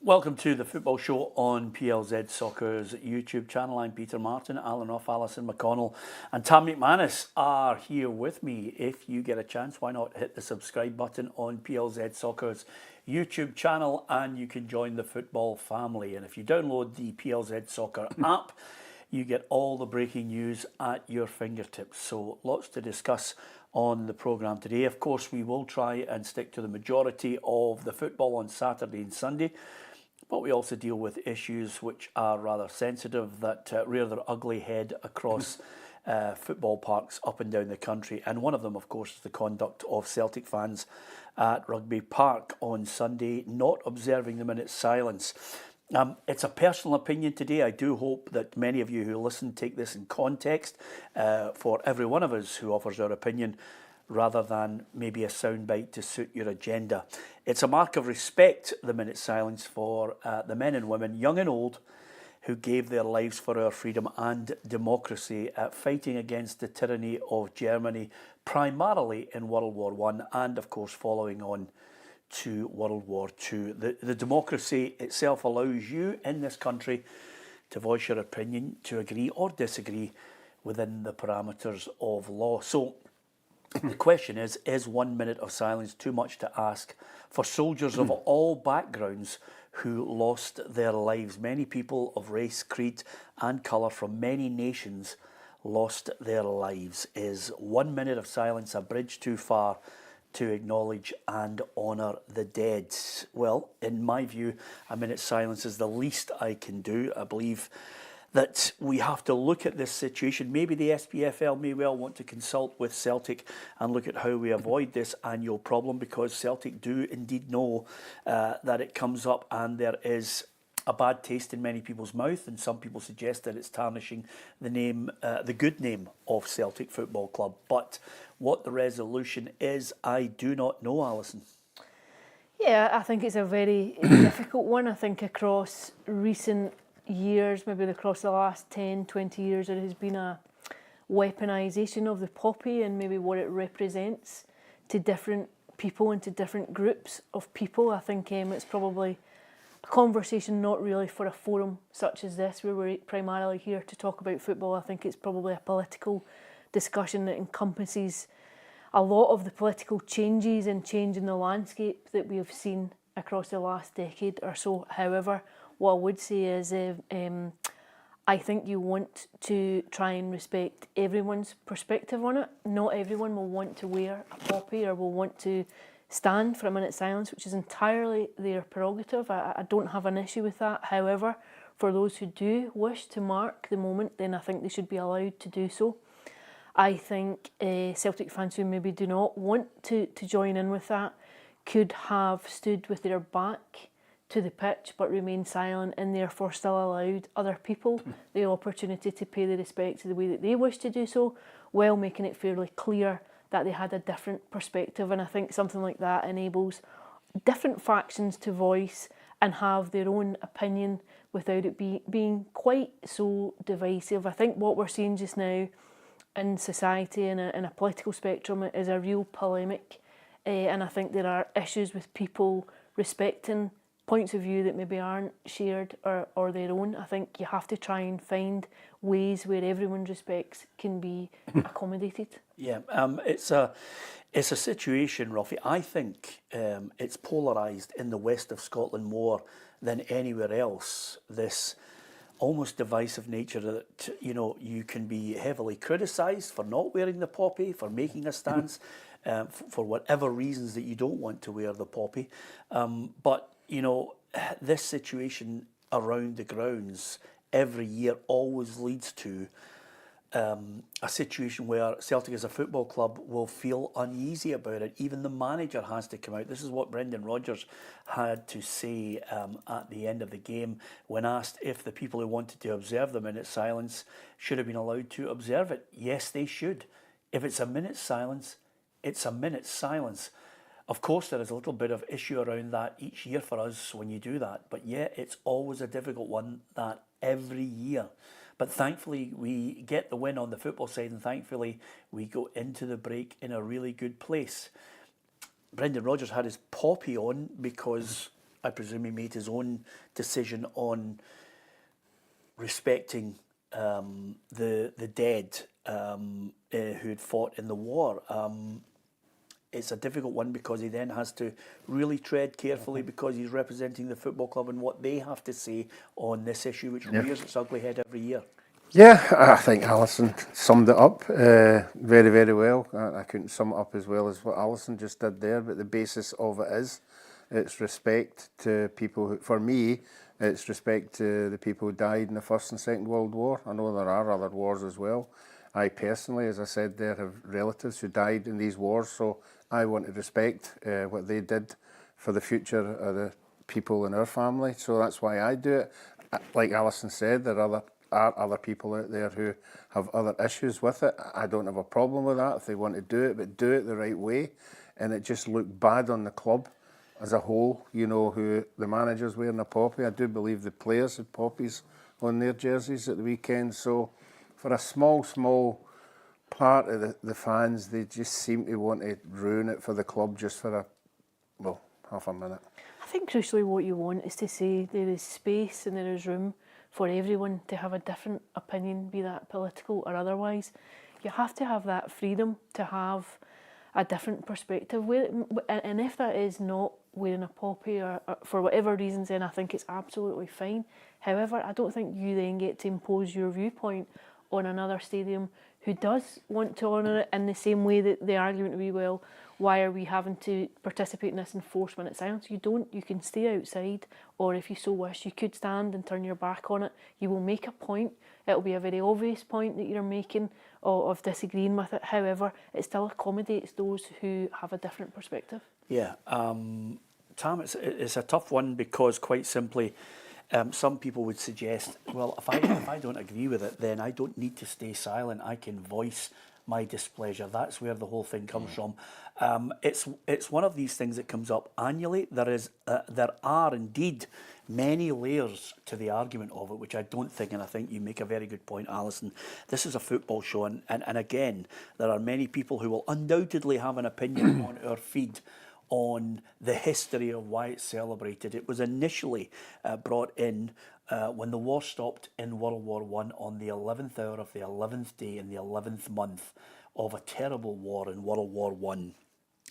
Welcome to the football show on PLZ Soccer's YouTube channel. I'm Peter Martin, Alan Ruff, Alison McConnell and Tam McInnes are here with me. If you get a chance, why not hit the subscribe button on PLZ Soccer's YouTube channel and you can join the football family. And if you download the PLZ Soccer app, you get all the breaking news at your fingertips. So lots to discuss on the programme today. Of course, we will try and stick to the majority of the football on Saturday and Sunday. But we also deal with issues which are rather sensitive that rear their ugly head across football parks up and down the country. And one of them, of course, is the conduct of Celtic fans at Rugby Park on Sunday, not observing the minute's silence. It's a personal opinion today. I do hope that many of you who listen take this in context for every one of us who offers our opinion, rather than maybe a soundbite to suit your agenda. It's a mark of respect, the minute's silence, for the men and women, young and old, who gave their lives for our freedom and democracy, fighting against the tyranny of Germany, primarily in World War I and, of course, following on to World War II. The democracy itself allows you in this country to voice your opinion, to agree or disagree within the parameters of law. So, the question is 1 minute of silence too much to ask for soldiers of all backgrounds who lost their lives? Many people of race, creed and colour from many nations lost their lives. Is 1 minute of silence a bridge too far to acknowledge and honour the dead? Well, in my view, a minute's silence is the least I can do. I believe that we have to look at this situation. Maybe the SPFL may well want to consult with Celtic and look at how we avoid this annual problem, because Celtic do indeed know that it comes up and there is a bad taste in many people's mouth, and some people suggest that it's tarnishing the name, the good name of Celtic Football Club. But what the resolution is, I do not know, Alison. Yeah, I think it's a very difficult one. I think across recent years, maybe across the last 10, 20 years, there has been a weaponisation of the poppy and maybe what it represents to different people and to different groups of people. I think it's probably a conversation not really for a forum such as this, where we're primarily here to talk about football. I think it's probably a political discussion that encompasses a lot of the political changes and change in the landscape that we have seen across the last decade or so. However, what I would say is I think you want to try and respect everyone's perspective on it. Not everyone will want to wear a poppy or will want to stand for a minute's silence, which is entirely their prerogative. I don't have an issue with that. However, for those who do wish to mark the moment, then I think they should be allowed to do so. I think Celtic fans who maybe do not want to join in with that could have stood with their back to the pitch but remain silent, and therefore still allowed other people the opportunity to pay the respect to the way that they wish to do so, while making it fairly clear that they had a different perspective. And I think something like that enables different factions to voice and have their own opinion without it being quite so divisive. I think what we're seeing just now in society and in a political spectrum is a real polemic, and I think there are issues with people respecting points of view that maybe aren't shared or their own. I think you have to try and find ways where everyone's respects can be accommodated. Yeah, it's a situation, Ruffy. I think it's polarised in the west of Scotland more than anywhere else. This almost divisive nature that, you know, you can be heavily criticised for not wearing the poppy, for making a stance, for whatever reasons that you don't want to wear the poppy. But you know, this situation around the grounds every year always leads to a situation where Celtic as a football club will feel uneasy about it. Even the manager has to come out. This is what Brendan Rodgers had to say at the end of the game when asked if the people who wanted to observe the minute's silence should have been allowed to observe it. Yes, they should. If it's a minute's silence, it's a minute's silence. Of course, there is a little bit of issue around that each year for us when you do that. But yeah, it's always a difficult one, that every year. But thankfully, we get the win on the football side, and thankfully, we go into the break in a really good place. Brendan Rodgers had his poppy on because I presume he made his own decision on respecting the dead who had fought in the war. It's a difficult one because he then has to really tread carefully because he's representing the football club and what they have to say on this issue, which rears its ugly head every year. Yeah, I think Alison summed it up very, very well. I couldn't sum it up as well as what Alison just did there, but the basis of it is, it's respect to people who, for me, it's respect to the people who died in the First and Second World War. I know there are other wars as well. I personally, as I said there, have relatives who died in these wars, so I want to respect what they did for the future of the people in our family. So that's why I do it. Like Alison said, there are other people out there who have other issues with it. I don't have a problem with that if they want to do it, but do it the right way. And it just looked bad on the club as a whole, you know, who the manager's wearing a poppy. I do believe the players had poppies on their jerseys at the weekend. So for a small part of the fans, they just seem to want to ruin it for the club just for half a minute. I think crucially what you want is to say there is space and there is room for everyone to have a different opinion, be that political or otherwise. You have to have that freedom to have a different perspective. And if that is not wearing a poppy or for whatever reasons, then I think it's absolutely fine. However, I don't think you then get to impose your viewpoint on another stadium who does want to honour it in the same way that the argument would be, well, why are we having to participate in this enforced minute silence? You don't. You can stay outside, or if you so wish, you could stand and turn your back on it. You will make a point. It'll be a very obvious point that you're making of disagreeing with it. However, it still accommodates those who have a different perspective. Yeah. Tam, it's a tough one because quite simply, some people would suggest, well, if I don't agree with it, then I don't need to stay silent. I can voice my displeasure. That's where the whole thing comes from. It's one of these things that comes up annually. There are indeed many layers to the argument of it, which I don't think, and I think you make a very good point, Alison. This is a football show, and again, there are many people who will undoubtedly have an opinion on our feed on the history of why it's celebrated. It was initially brought in when the war stopped in World War I on the 11th hour of the 11th day in the 11th month of a terrible war in World War I.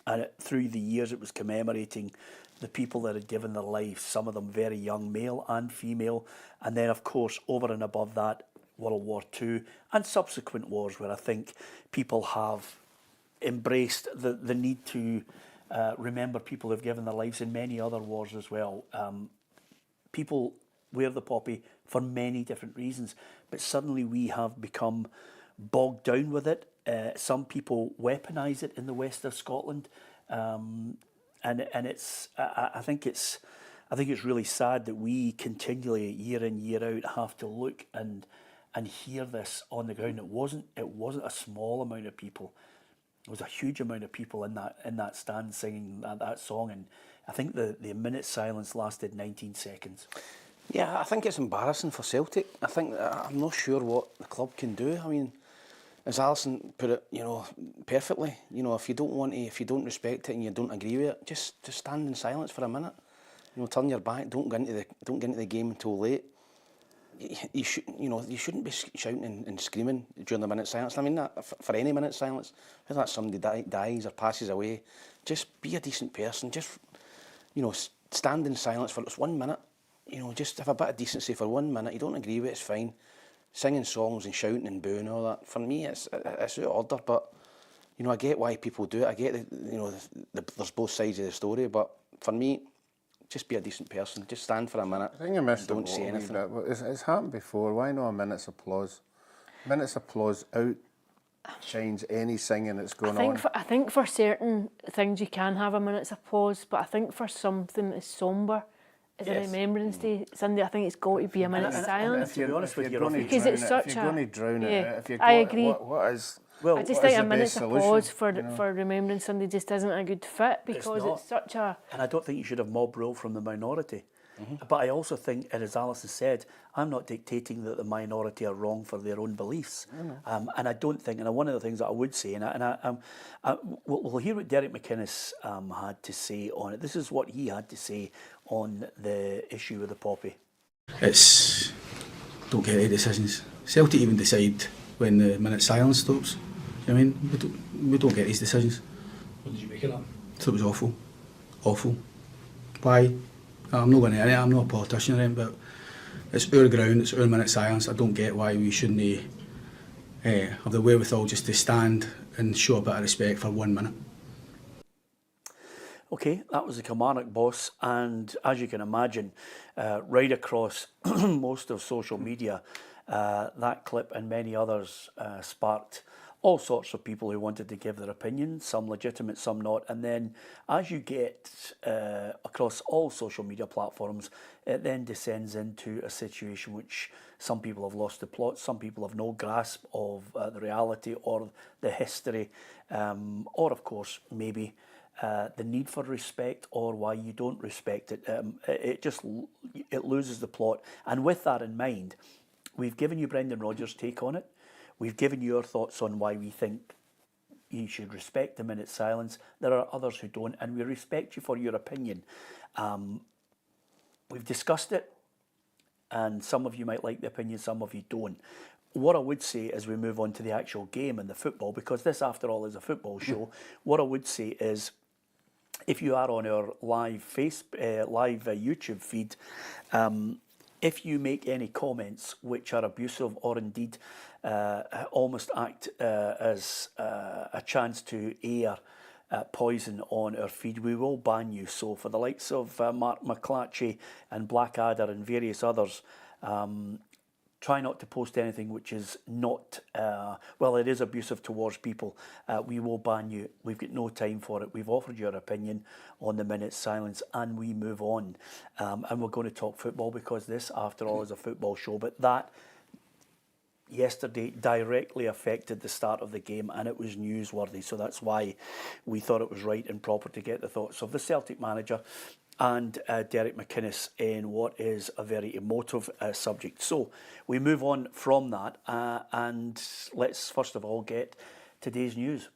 And through the years it was commemorating the people that had given their lives, some of them very young, male and female. And then, of course, over and above that, World War II and subsequent wars where I think people have embraced the need to remember people who've given their lives in many other wars as well. People wear the poppy for many different reasons, but suddenly we have become bogged down with it. Some people weaponise it in the west of Scotland, and it's. I think it's really sad that we continually, year in year out, have to look and hear this on the ground. It wasn't a small amount of people. There was a huge amount of people in that stand singing that song, and I think the minute silence lasted 19 seconds. Yeah, I think it's embarrassing for Celtic. I'm not sure what the club can do. I mean, as Alison put it, perfectly. If you don't respect it and you don't agree with it, just stand in silence for a minute. Turn your back. Don't get into the game until late. You shouldn't be shouting and screaming during the minute silence. I mean that for any minute silence, whether that's somebody dies or passes away, just be a decent person. Just stand in silence for 1 minute. Just have a bit of decency for 1 minute. You don't agree with it, it's fine. Singing songs and shouting and booing and all that, for me it's out of order. But I get why people do it. I get there's both sides of the story, but for me, just be a decent person. Just stand for a minute. I think you missed don't say anything. It's happened before. Why not a minute's applause? Minute's applause outshines any singing that's going on. I think for certain things you can have a minute's applause, but I think for something as sombre as a Remembrance Day Sunday, I think it's got to be a minute's silence. To be honest with you, because it's such if you're going to drown it, I agree. What is? Well, I just think a minute's applause for Remembrance Sunday just isn't a good fit because it's such a... And I don't think you should have mob rule from the minority. But I also think, and as Alison said, I'm not dictating that the minority are wrong for their own beliefs. And I don't think, and one of the things that I would say, we'll hear what Derek McInnes had to say on it. This is what he had to say on the issue with the poppy. Don't get any decisions. Celtic even decide when the minute silence stops. You know what I mean? We don't get these decisions. What did you make of that? So it was awful. Awful. Why? I'm not going to, I'm not a politician or anything, but it's our ground, it's our minute silence. I don't get why we shouldn't have the wherewithal just to stand and show a bit of respect for 1 minute. Okay, that was the Kilmarnock boss, and as you can imagine, right across most of social media, that clip and many others sparked all sorts of people who wanted to give their opinion, some legitimate, some not. And then as you get across all social media platforms, it then descends into a situation which some people have lost the plot, some people have no grasp of the reality or the history, or of course maybe the need for respect or why you don't respect it. It loses the plot. And with that in mind, we've given you Brendan Rodgers' take on it. We've given you our thoughts on why we think you should respect the minute's silence. There are others who don't, and we respect you for your opinion. We've discussed it, and some of you might like the opinion, some of you don't. What I would say as we move on to the actual game and the football, because this, after all, is a football show, what I would say is, if you are on our live YouTube feed, if you make any comments which are abusive or indeed almost act as a chance to air poison on our feed, we will ban you. So for the likes of Mark McClatchy and Blackadder and various others, try not to post anything which is not, well, it is abusive towards people. We will ban you. We've got no time for it. We've offered your opinion on the minute's silence and we move on. And we're going to talk football because this, after all, is a football show. But that yesterday directly affected the start of the game and it was newsworthy. So that's why we thought it was right and proper to get the thoughts of the Celtic manager and Derek McInnes in what is a very emotive subject. So we move on from that and let's first of all get today's news.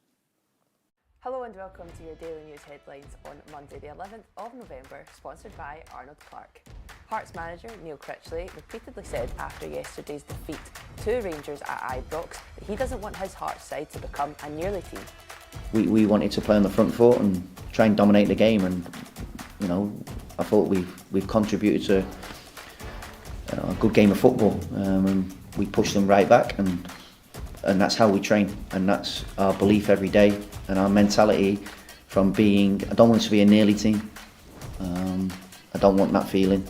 Hello and welcome to your daily news headlines on Monday the 11th of November, sponsored by Arnold Clark. Hearts manager Neil Critchley repeatedly said after yesterday's defeat to Rangers at Ibrox that he doesn't want his Hearts side to become a nearly team. We wanted to play on the front foot and try and dominate the game, and you know, I thought we've contributed to a good game of football, and we pushed them right back, and that's how we train, and that's our belief every day, and our mentality from being, I don't want us to be a nearly team, I don't want that feeling.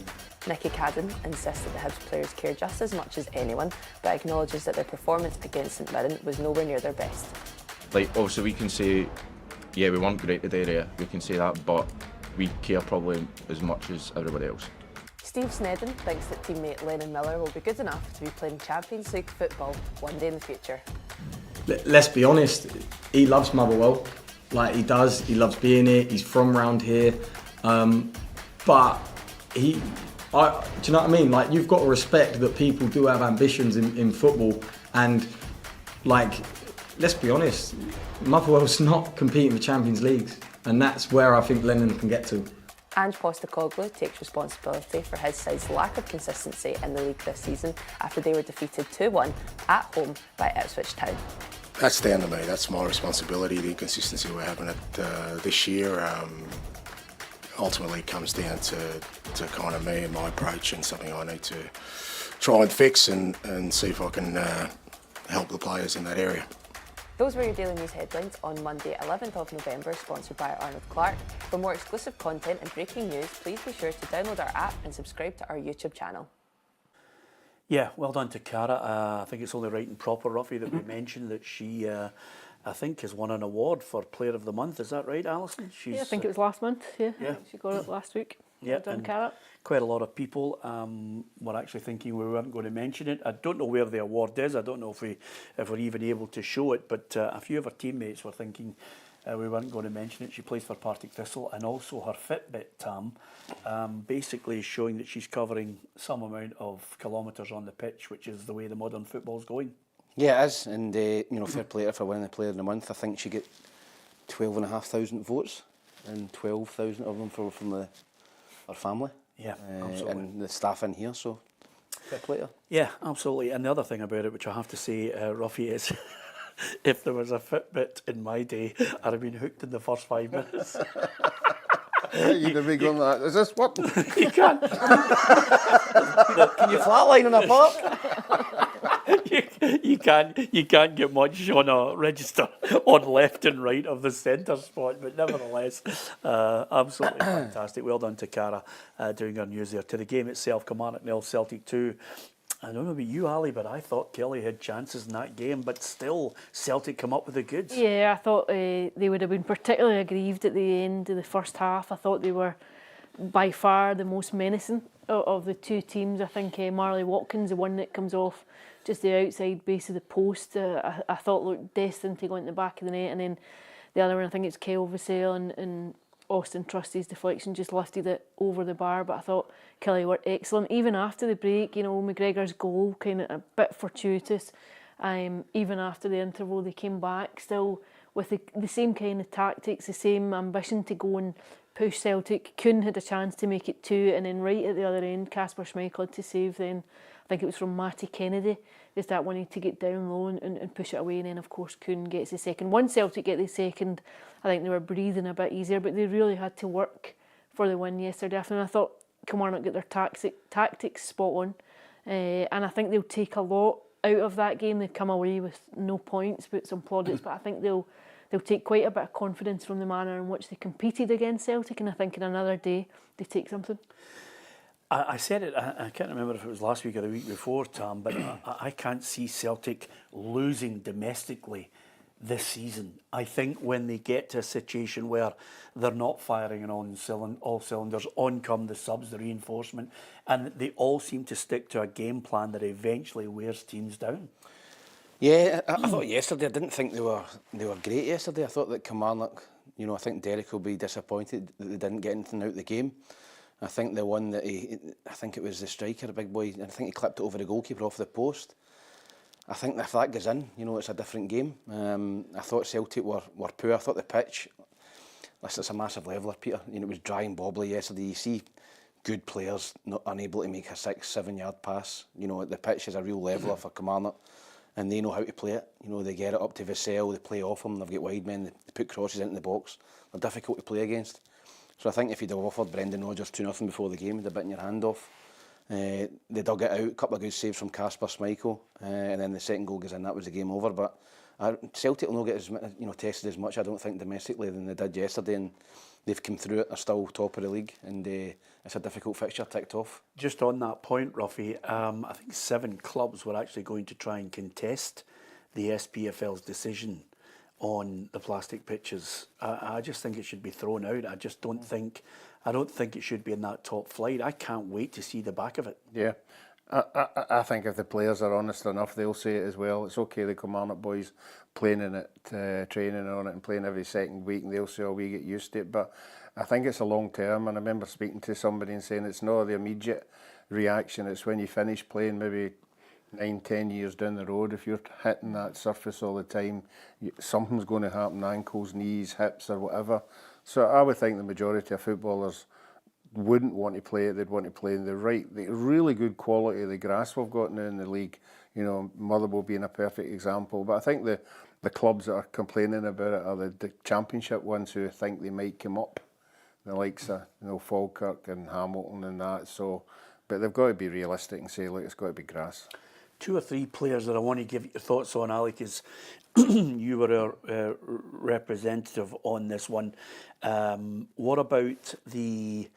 Nicky Cadden insists that the Hibs players care just as much as anyone, but acknowledges that their performance against St Mirren was nowhere near their best. Like, obviously we can say, yeah, we weren't great today, we can say that, but we care probably as much as everybody else. Steve Snedden thinks that teammate Lennon Miller will be good enough to be playing Champions League football one day in the future. Let's be honest, he loves Motherwell, like he does, he loves being here, he's from round here, but do you know what I mean? Like, you've got to respect that people do have ambitions in football, and like, let's be honest, Motherwell's not competing for Champions Leagues, and that's where I think Lennon can get to. Ange Postecoglou takes responsibility for his side's lack of consistency in the league this season after they were defeated 2-1 at home by Ipswich Town. That's down to me, that's my responsibility. The inconsistency we're having this year ultimately comes down to kind of me and my approach, and something I need to try and fix and see if I can help the players in that area. Those were your daily news headlines on Monday 11th of November, sponsored by Arnold Clark. For more exclusive content and breaking news, please be sure to download our app and subscribe to our YouTube channel. Yeah, well done to Cara. I think it's only right and proper, Ruffy, that we mentioned that she, I think, has won an award for Player of the Month. Is that right, Alison? Yeah, I think it was last month. Yeah, Yeah. I think she got it last week. Yeah, Well done, and Cara. quite a lot of people were actually thinking we weren't going to mention it. I don't know where the award is. I don't know if we're even able to show it, but a few of our teammates were thinking we weren't going to mention it. She plays for Partick Thistle, and also her Fitbit, Tam, basically is showing that she's covering some amount of kilometres on the pitch, which is the way the modern football's going. Yeah, it is, and fair play to her for winning the Player of the Month. I think she got 12,500 votes, and 12,000 of them from her family. Yeah, absolutely. And the staff in here, so fair play to her. Yeah, absolutely. And the other thing about it, which I have to say, Ruffy, is if there was a Fitbit in my day, I'd have been hooked in the first 5 minutes. You'd have been going like that. Is this what? You can't. Can you flatline in a park? you can't get much on a register on left and right of the centre spot, but nevertheless, absolutely fantastic. Well done to Cara doing her news there. To the game itself, Kilmarnock 0, Celtic 2. I don't know about you, Ali, but I thought Kelly had chances in that game, but still Celtic come up with the goods. Yeah, I thought they would have been particularly aggrieved at the end of the first half. I thought they were by far the most menacing of the two teams. I think Marley Watkins, the one that comes off just the outside base of the post, I thought looked destined to go into the back of the net, and then the other one, I think it's Kyle Vassell and Austin Trusty's deflection just lifted it over the bar. But I thought Kelly were excellent. Even after the break, McGregor's goal kind of a bit fortuitous. Even after the interval, they came back still with the same kind of tactics, the same ambition to go and push Celtic. Kuhn had a chance to make it 2, and then right at the other end, Casper Schmeichel had to save then. I think it was from Matty Kennedy, just that wanted to get down low and push it away, and then of course Kuhn gets the second. Once Celtic get the second, I think they were breathing a bit easier, but they really had to work for the win yesterday afternoon. I thought Kilmarnock got their tactics spot on, and I think they'll take a lot out of that game. They come away with no points but some plaudits, but I think they'll take quite a bit of confidence from the manner in which they competed against Celtic, and I think in another day they take something. I said it, I can't remember if it was last week or the week before, Tam, but I can't see Celtic losing domestically this season. I think when they get to a situation where they're not firing on all cylinders, on come the subs, the reinforcement, and they all seem to stick to a game plan that eventually wears teams down. Yeah, I thought yesterday, I didn't think they were great yesterday. I thought that Kilmarnock, I think Derek will be disappointed that they didn't get anything out of the game. I think the one that I think it was the striker, a big boy, I think he clipped it over the goalkeeper off the post. I think if that goes in, it's a different game. I thought Celtic were poor. I thought the pitch, it's a massive leveller, Peter. It was dry and bobbly yesterday. You see good players not unable to make a 6-7 yard pass. The pitch is a real leveller for Kilmarnock, and they know how to play it. They get it up to Vassell, they play off him, they've got wide men, they put crosses into the box. They're difficult to play against. So I think if you'd have offered Brendan Rodgers 2-0 before the game, you'd have bitten your hand off. They dug it out, a couple of good saves from Casper Schmeichel, and then the second goal goes in, that was the game over. But Celtic will not get tested as much, I don't think, domestically than they did yesterday, and they've come through it, they're still top of the league, and it's a difficult fixture ticked off. Just on that point, Ruffy, I think 7 clubs were actually going to try and contest the SPFL's decision on the plastic pitches. I just think it should be thrown out. I don't think it should be in that top flight. I can't wait to see the back of it. Yeah. I think if the players are honest enough, they'll say it as well. It's okay, the Kilmarnock boys playing in it, training on it and playing every second week, and they'll say, we get used to it. But I think it's a long term, and I remember speaking to somebody and saying it's not the immediate reaction, it's when you finish playing maybe 9-10 years down the road. If you're hitting that surface all the time, something's going to happen, ankles, knees, hips or whatever. So I would think the majority of footballers wouldn't want to play it, they'd want to play in the really good quality of the grass we've got now in the league. Motherwell being a perfect example. But I think the clubs that are complaining about it are the championship ones who think they might come up. The likes of Falkirk and Hamilton and that. So, but they've got to be realistic and say, look, it's got to be grass. 2 or 3 players that I want to give your thoughts on, Alec, is you were a representative on this one. What about the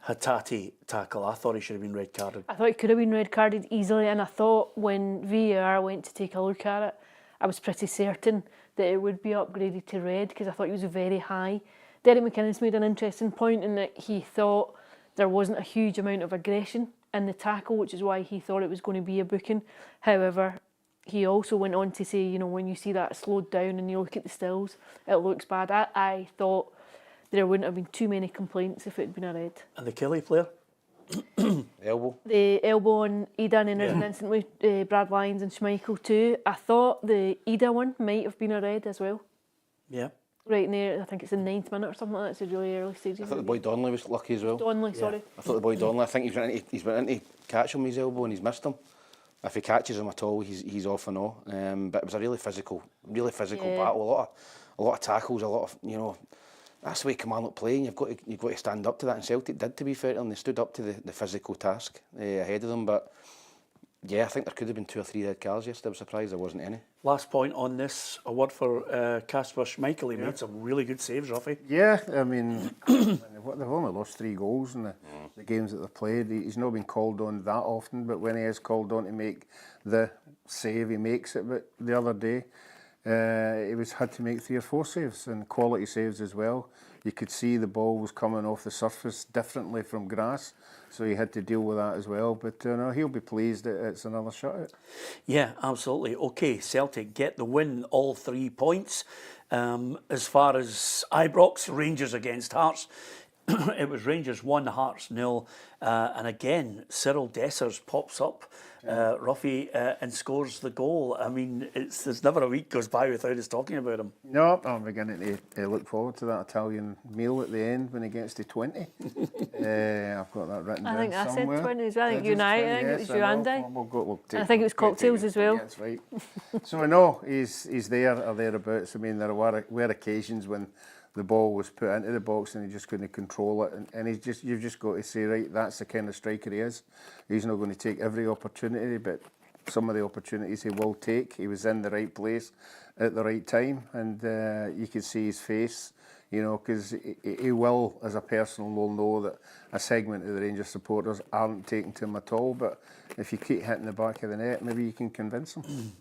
Hatate tackle? I thought he should have been red carded. I thought he could have been red carded easily, and I thought when VAR went to take a look at it, I was pretty certain that it would be upgraded to red because I thought he was very high. Derek McInnes made an interesting point in that he thought there wasn't a huge amount of aggression in the tackle, which is why he thought it was going to be a booking. However, he also went on to say, you know, when you see that slowed down and you look at the stills, it looks bad. I thought there wouldn't have been too many complaints if it had been a red. And the Kelly player? Elbow. The elbow on Ida, and then there's an incident with Brad Lyons and Schmeichel too. I thought the Ida one might have been a red as well. Yeah. Right in there, I think it's the 9th minute or something like that. It's a really early stage. I thought the boy Donnelly was lucky as well. Donnelly, sorry. I thought the boy Donnelly, I think he's went in to catch him with his elbow and he's missed him. If he catches him at all, he's off and all. But it was a really physical battle. A lot of tackles, a lot of, you know, that's the way Kilmarnock play, and you've got to stand up to that. And Celtic did, to be fair to them. They stood up to the physical task ahead of them. But yeah, I think there could have been 2 or 3 red cards yesterday. I was surprised there wasn't any. Last point on this, a word for Kasper Schmeichel. He made some really good saves, Ruffy. Yeah, I mean, they've only lost 3 goals in the games that they've played. He's not been called on that often, but when he is called on to make the save, he makes it. But the other day, he had to make 3 or 4 saves, and quality saves as well. You could see the ball was coming off the surface differently from grass, so he had to deal with that as well. But no, he'll be pleased that it's another shutout. Yeah, absolutely. Okay, Celtic get the win, all 3 points. As far as Ibrox, Rangers against Hearts, it was Rangers 1, Hearts 0. And again, Cyril Dessers pops up, Ruffy, and scores the goal. I mean, there's never a week goes by without us talking about him. No, I'm beginning to look forward to that Italian meal at the end when he gets to 20. I've got that written down I think I said somewhere. 20 as well. I think you and I think it was you and I. And I think it was cocktails as well. That's right. So I know he's there or thereabouts. I mean, there were occasions when the ball was put into the box and he just couldn't control it, and you've just got to say, right, that's the kind of striker he is. He's not going to take every opportunity, but some of the opportunities he will take. He was in the right place at the right time, and you could see his face, you know, because he will, as a person, will know that a segment of the Rangers supporters aren't taking to him at all, but if you keep hitting the back of the net, maybe you can convince them.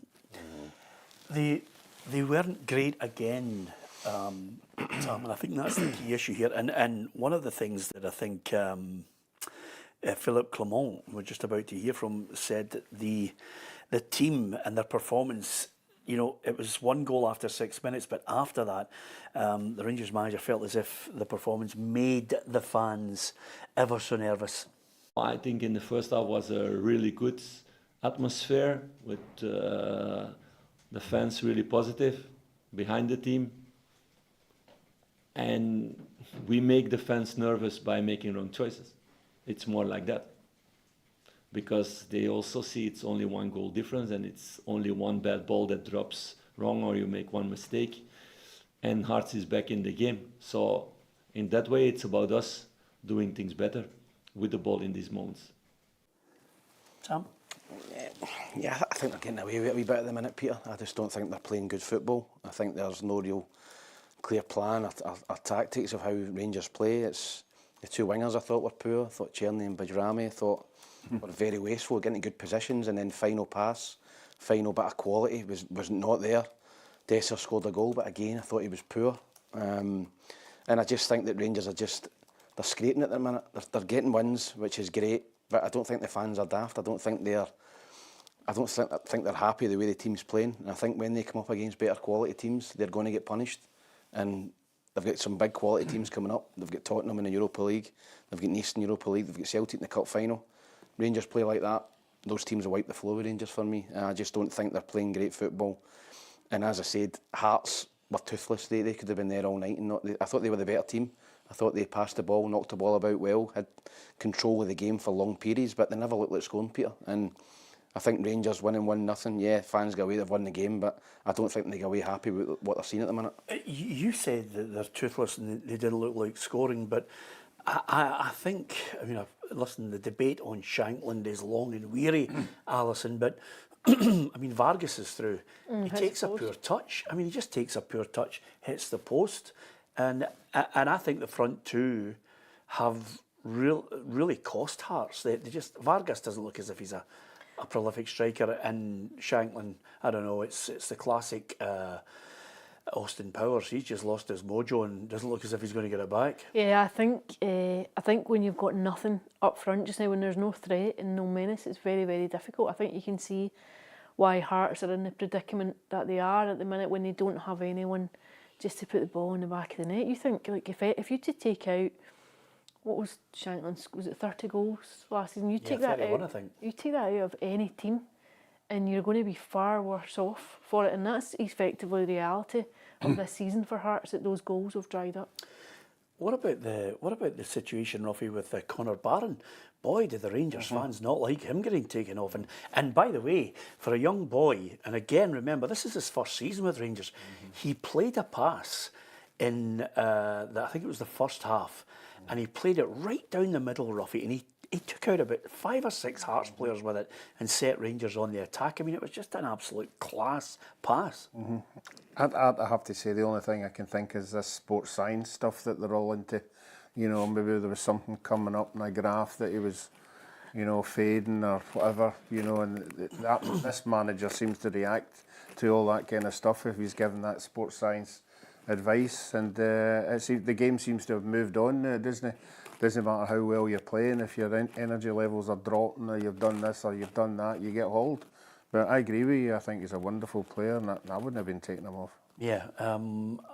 They weren't great again, Tom, and I think that's the key issue here. And one of the things that I think Philippe Clement, we're just about to hear from, said that the team and their performance, you know, it was 1 goal after 6 minutes, but after that, the Rangers manager felt as if the performance made the fans ever so nervous. I think in the first half was a really good atmosphere with the fans really positive behind the team. And we make the fans nervous by making wrong choices. It's more like that. Because they also see it's only 1 goal difference and it's only 1 bad ball that drops wrong or you make 1 mistake. And Hearts is back in the game. So in that way, it's about us doing things better with the ball in these moments. Sam? Yeah, I think they're getting away with it a wee bit at the minute, Peter. I just don't think they're playing good football. I think there's no real clear plan or tactics of how Rangers play. It's the 2 wingers I thought were poor. I thought Cherny and Bajrami I thought were very wasteful, getting good positions, and then final pass, final bit of quality was not there. Dessers scored a goal, but again I thought he was poor. And I just think that Rangers are they're scraping at the minute. They're getting wins, which is great, but I don't think the fans are daft. I don't think they're happy the way the team's playing. And I think when they come up against better quality teams, they're going to get punished. And they've got some big quality teams coming up. They've got Tottenham in the Europa League. They've got Nice in the Europa League. They've got Celtic in the Cup final. Rangers play like that. Those teams will wipe the floor with Rangers for me. I just don't think they're playing great football. And as I said, Hearts were toothless. They could have been there all night. I thought they were the better team. I thought they passed the ball, knocked the ball about well, had control of the game for long periods, but they never looked like scoring, Peter. And I think Rangers winning 1-0, yeah, fans go away, they've won the game, but I don't think they go away happy with what they're seeing at the minute. You said that they're toothless and they didn't look like scoring, but I think, I mean, listen, the debate on Shankland is long and weary, Alison, but I mean, Vargas is through. He takes a poor touch. I mean, he just takes a poor touch, hits the post, and I think the front 2 have really cost Hearts. They just, Vargas doesn't look as if he's a prolific striker, and Shankland, I don't know, it's the classic Austin Powers. He's just lost his mojo and doesn't look as if he's going to get it back. Yeah, I think when you've got nothing up front just now, when there's no threat and no menace, it's very, very difficult. I think you can see why Hearts are in the predicament that they are at the minute when they don't have anyone just to put the ball in the back of the net. You think, like, if you to take out, what was Shankland's, was it 30 goals last season? You take that 31, out, I think. you take that out of any team, and you're going to be far worse off for it. And that's effectively the reality of this season for Hearts, that those goals have dried up. What about the situation, Ruffy, with Connor Barron? Boy, did the Rangers fans not like him getting taken off. And by the way, for a young boy, and again, remember, this is his first season with Rangers, he played a pass in, I think it was the first half, and he played it right down the middle, Ruffy, and he took out about 5 or 6 Hearts players with it and set Rangers on the attack. I mean, it was just an absolute class pass. I have to say, the only thing I can think is this sports science stuff that they're all into. You know, maybe there was something coming up in a graph that he was, you know, fading or whatever, you know, and this manager seems to react to all that kind of stuff if he's given that sports science advice. And the game seems to have moved on, doesn't it? Doesn't matter how well you're playing, if your energy levels are dropping or you've done this or you've done that, you get hauled. But I agree with you, I think he's a wonderful player, and I wouldn't have been taking him off. Yeah,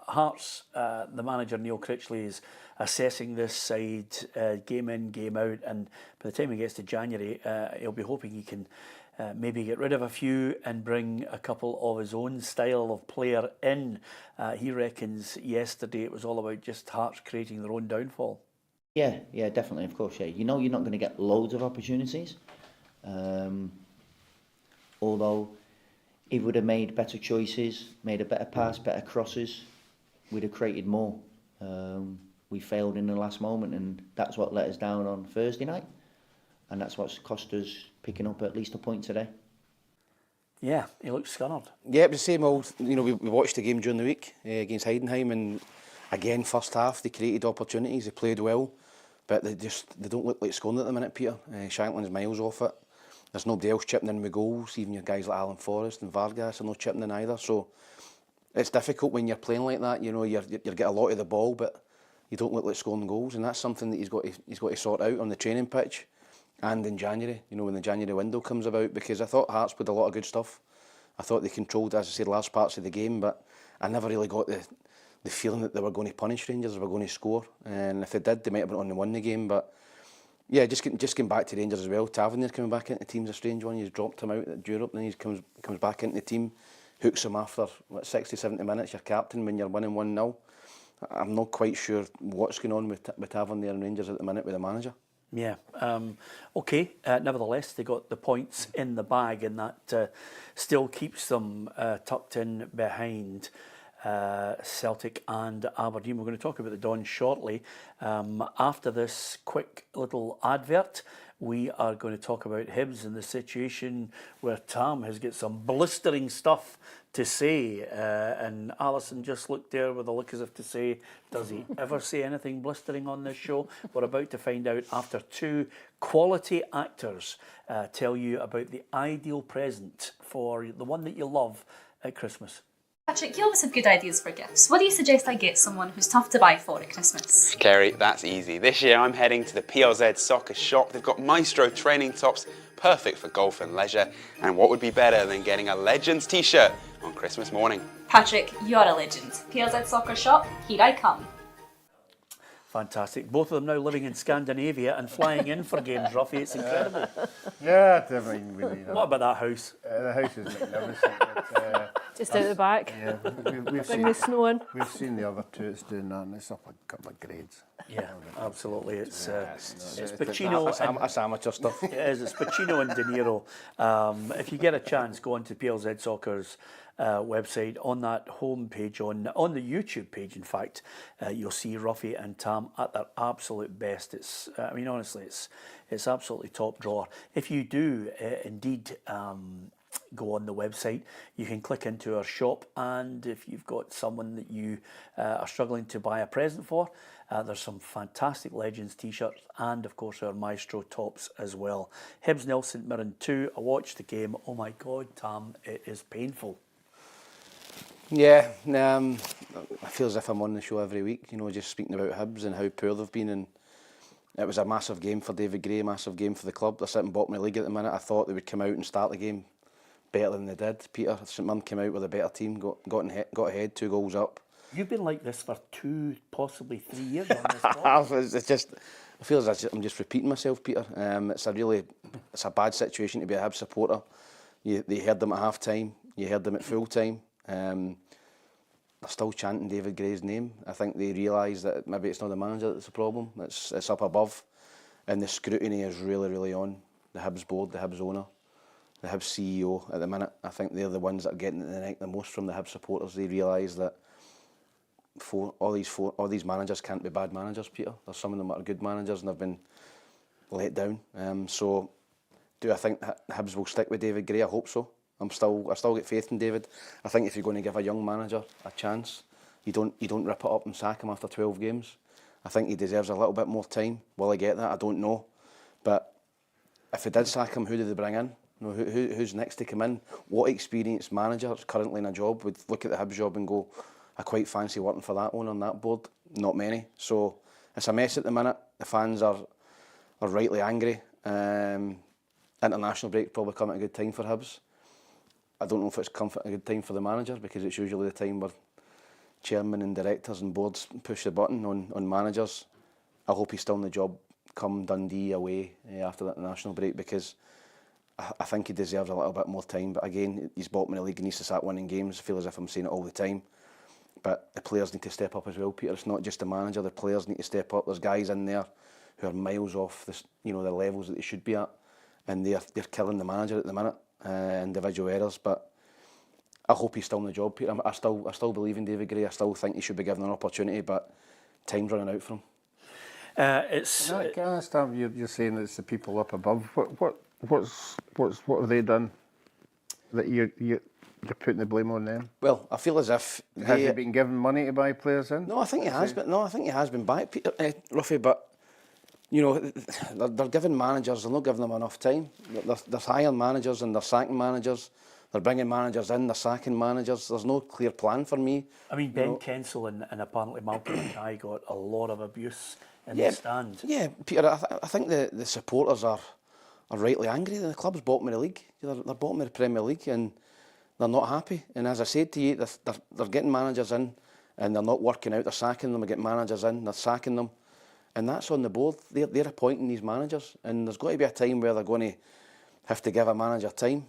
Hearts, the manager Neil Critchley is assessing this side game in, game out, and by the time he gets to January, he'll be hoping he can maybe get rid of a few and bring a couple of his own style of player in. He reckons yesterday it was all about just Hearts creating their own downfall. Yeah, definitely, of course, yeah. You know you're not going to get loads of opportunities. Although, if we would have made better choices, made a better pass, better crosses, we'd have created more. We failed in the last moment, and that's what let us down on Thursday night. And that's what's cost us picking up at least a point today. Yeah, he looks scunnered. Yeah, it was the same old, you know, we watched the game during the week against Heidenheim, and again, first half, they created opportunities, they played well, but they don't look like scoring at the minute, Peter. Shankland's miles off it. There's nobody else chipping in with goals, even your guys like Alan Forrest and Vargas are not chipping in either. So it's difficult when you're playing like that. You know, you get a lot of the ball, but you don't look like scoring goals, and that's something that he's got to sort out on the training pitch and in January. You know, when the January window comes about, because I thought Hearts played a lot of good stuff. I thought they controlled, as I said, large parts of the game, but I never really got the feeling that they were going to punish Rangers, they were going to score, and if they did, they might have been on and won the game. But yeah, just getting back to Rangers as well. Tavernier coming back into the team's a strange one. He's dropped him out at Europe, then he comes back into the team, hooks him after 60, 70 minutes. Your captain when you're winning 1-0. I'm not quite sure what's going on with Tavernier and Rangers at the minute with the manager. Yeah, okay. Nevertheless, they got the points in the bag, and that still keeps them tucked in behind Celtic and Aberdeen. We're going to talk about the Dons shortly. After this quick little advert, we are going to talk about Hibs and the situation where Tam has got some blistering stuff to say. And Alison just looked there with a look as if to say, does he ever say anything blistering on this show? We're about to find out after two quality actors tell you about the ideal present for the one that you love at Christmas. Patrick, you always have good ideas for gifts. What do you suggest I get someone who's tough to buy for at Christmas? Kerry, that's easy. This year I'm heading to the PLZ Soccer Shop. They've got Maestro training tops, perfect for golf and leisure. And what would be better than getting a Legends t-shirt on Christmas morning? Patrick, you're a legend. PLZ Soccer Shop, here I come. Fantastic. Both of them now living in Scandinavia and flying in for games, Ruffy. It's incredible. Yeah, I mean, really. What about that house? The house is magnificent. Just out the back. Yeah, we've Bring the snow in. We've seen the other two that's doing that, and it's up a couple of grades. Yeah, absolutely. It's It's Pacino. That's amateur stuff. It is. It's Pacino and De Niro. If you get a chance, go on to PLZ Soccer's website. On that home page, on the YouTube page, in fact, you'll see Ruffy and Tam at their absolute best. It's, I mean, honestly, it's absolutely top drawer. If you do indeed go on the website, you can click into our shop, and if you've got someone that you are struggling to buy a present for, there's some fantastic Legends t-shirts and of course our Maestro tops as well. Hibs 0, St Mirren 2. I watched the game. Oh my God, Tam, it is painful. Yeah, I feel as if I'm on the show every week, you know, just speaking about Hibs and how poor they've been, and it was a massive game for David Gray, massive game for the club. They're sitting bottom of the league at the minute. I thought they would come out and start the game better than they did. Peter, St Mirren came out with a better team, got ahead, 2 goals up. You've been like this for 2, possibly 3 years on this podcast. It's just, I feel as I'm just repeating myself, Peter. It's a bad situation to be a Hibs supporter. They heard them at half time, you heard them at full time. They're still chanting David Gray's name. I think they realise that maybe it's not the manager that's the problem, it's up above. And the scrutiny is really, really on the Hibs board, the Hibs owner, the Hibs CEO at the minute. I think they're the ones that are getting the neck the most from the Hibs supporters. They realise that all these managers can't be bad managers, Peter. There's some of them that are good managers and they've been let down. So, do I think Hibs will stick with David Gray? I hope so. I still get faith in David. I think if you're going to give a young manager a chance, you don't rip it up and sack him after 12 games. I think he deserves a little bit more time. Will I get that? I don't know. But if he did sack him, who did they bring in? You know, who's next to come in? What experienced manager is currently in a job would look at the Hibs job and go, I quite fancy working for that owner on that board? Not many. So it's a mess at the minute. The fans are rightly angry. International break probably come at a good time for Hibs. I don't know if it's come at a good time for the manager, because it's usually the time where chairman and directors and boards push the button on managers. I hope he's still in the job come Dundee away after that international break, because I think he deserves a little bit more time. But again, he's bottom of the league and needs to start winning games. I feel as if I'm saying it all the time. But the players need to step up as well, Peter. It's not just the manager, the players need to step up. There's guys in there who are miles off the levels that they should be at, and they're killing the manager at the minute, individual errors. But I hope he's still in the job, Peter. I still believe in David Gray. I still think he should be given an opportunity, but time's running out for him. Can I start? You're saying it's the people up above. What have they done that you're putting the blame on them? Well, I feel as if has he been given money to buy players in? No, I think he has. But no, I think he has been back, Peter, Ruffy. But you know, they're giving managers. They're not giving them enough time. They're hiring managers and they're sacking managers. They're bringing managers in. They're sacking managers. There's no clear plan for me. I mean, Ben Kensel and apparently Malcolm Mackay got a lot of abuse in the stand. Yeah, Peter. I think the supporters are rightly angry. The club's bottom of the league. They're bottom of the Premier League and they're not happy. And as I said to you, they're getting managers in and they're not working out. They're sacking them. They're getting managers in. They're sacking them. And that's on the board. They're appointing these managers. And there's got to be a time where they're going to have to give a manager time.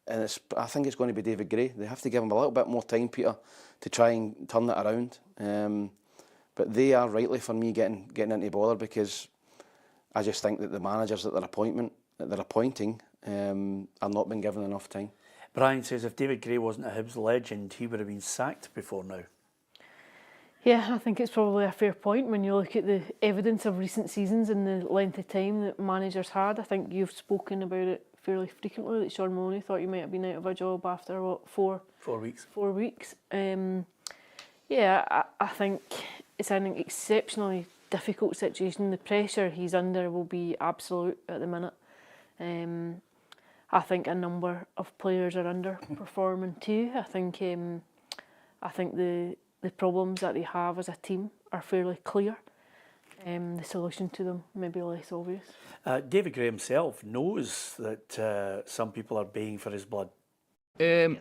And I think it's going to be David Gray. They have to give him a little bit more time, Peter, to try and turn it around. But they are rightly, for me, getting into bother, because I just think that the managers that they're appointing are not being given enough time. Brian says if David Gray wasn't a Hibs legend, he would have been sacked before now. Yeah, I think it's probably a fair point when you look at the evidence of recent seasons and the length of time that managers had. I think you've spoken about it fairly frequently, that Sean Maloney thought you might have been out of a job after, what, 4 weeks? 4 weeks. Yeah, I think it's an exceptionally difficult situation. The pressure he's under will be absolute at the minute. I think a number of players are underperforming too. I think the problems that they have as a team are fairly clear. The solution to them may be less obvious. David Gray himself knows that some people are baying for his blood. I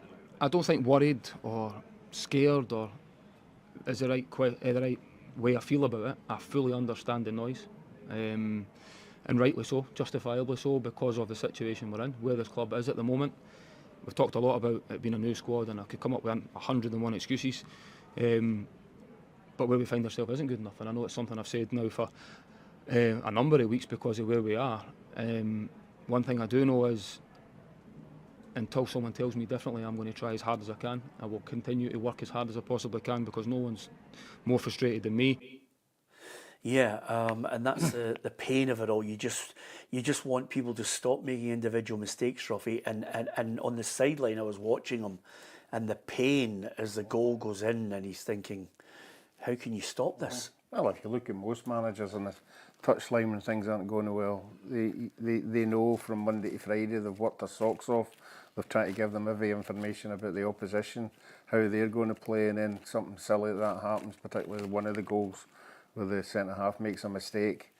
don't think worried or scared or is the right way I feel about it. I fully understand the noise, and rightly so, justifiably so, because of the situation we're in, where this club is at the moment. We've talked a lot about it being a new squad, and I could come up with 101 excuses. But where we find ourselves isn't good enough, and I know it's something I've said now for a number of weeks because of where we are. One thing I do know is, until someone tells me differently, I'm going to try as hard as I can. I will continue to work as hard as I possibly can, because no one's more frustrated than me. Yeah, and that's the pain of it all. You just want people to stop making individual mistakes, Ruffy. And on the sideline, I was watching him, and the pain as the goal goes in, and he's thinking, how can you stop this? Well, if you look at most managers on the touchline when things aren't going well, they know from Monday to Friday they've worked their socks off. They've tried to give them every information about the opposition, how they're going to play, and then something silly like that happens, particularly one of the goals where the centre-half makes a mistake.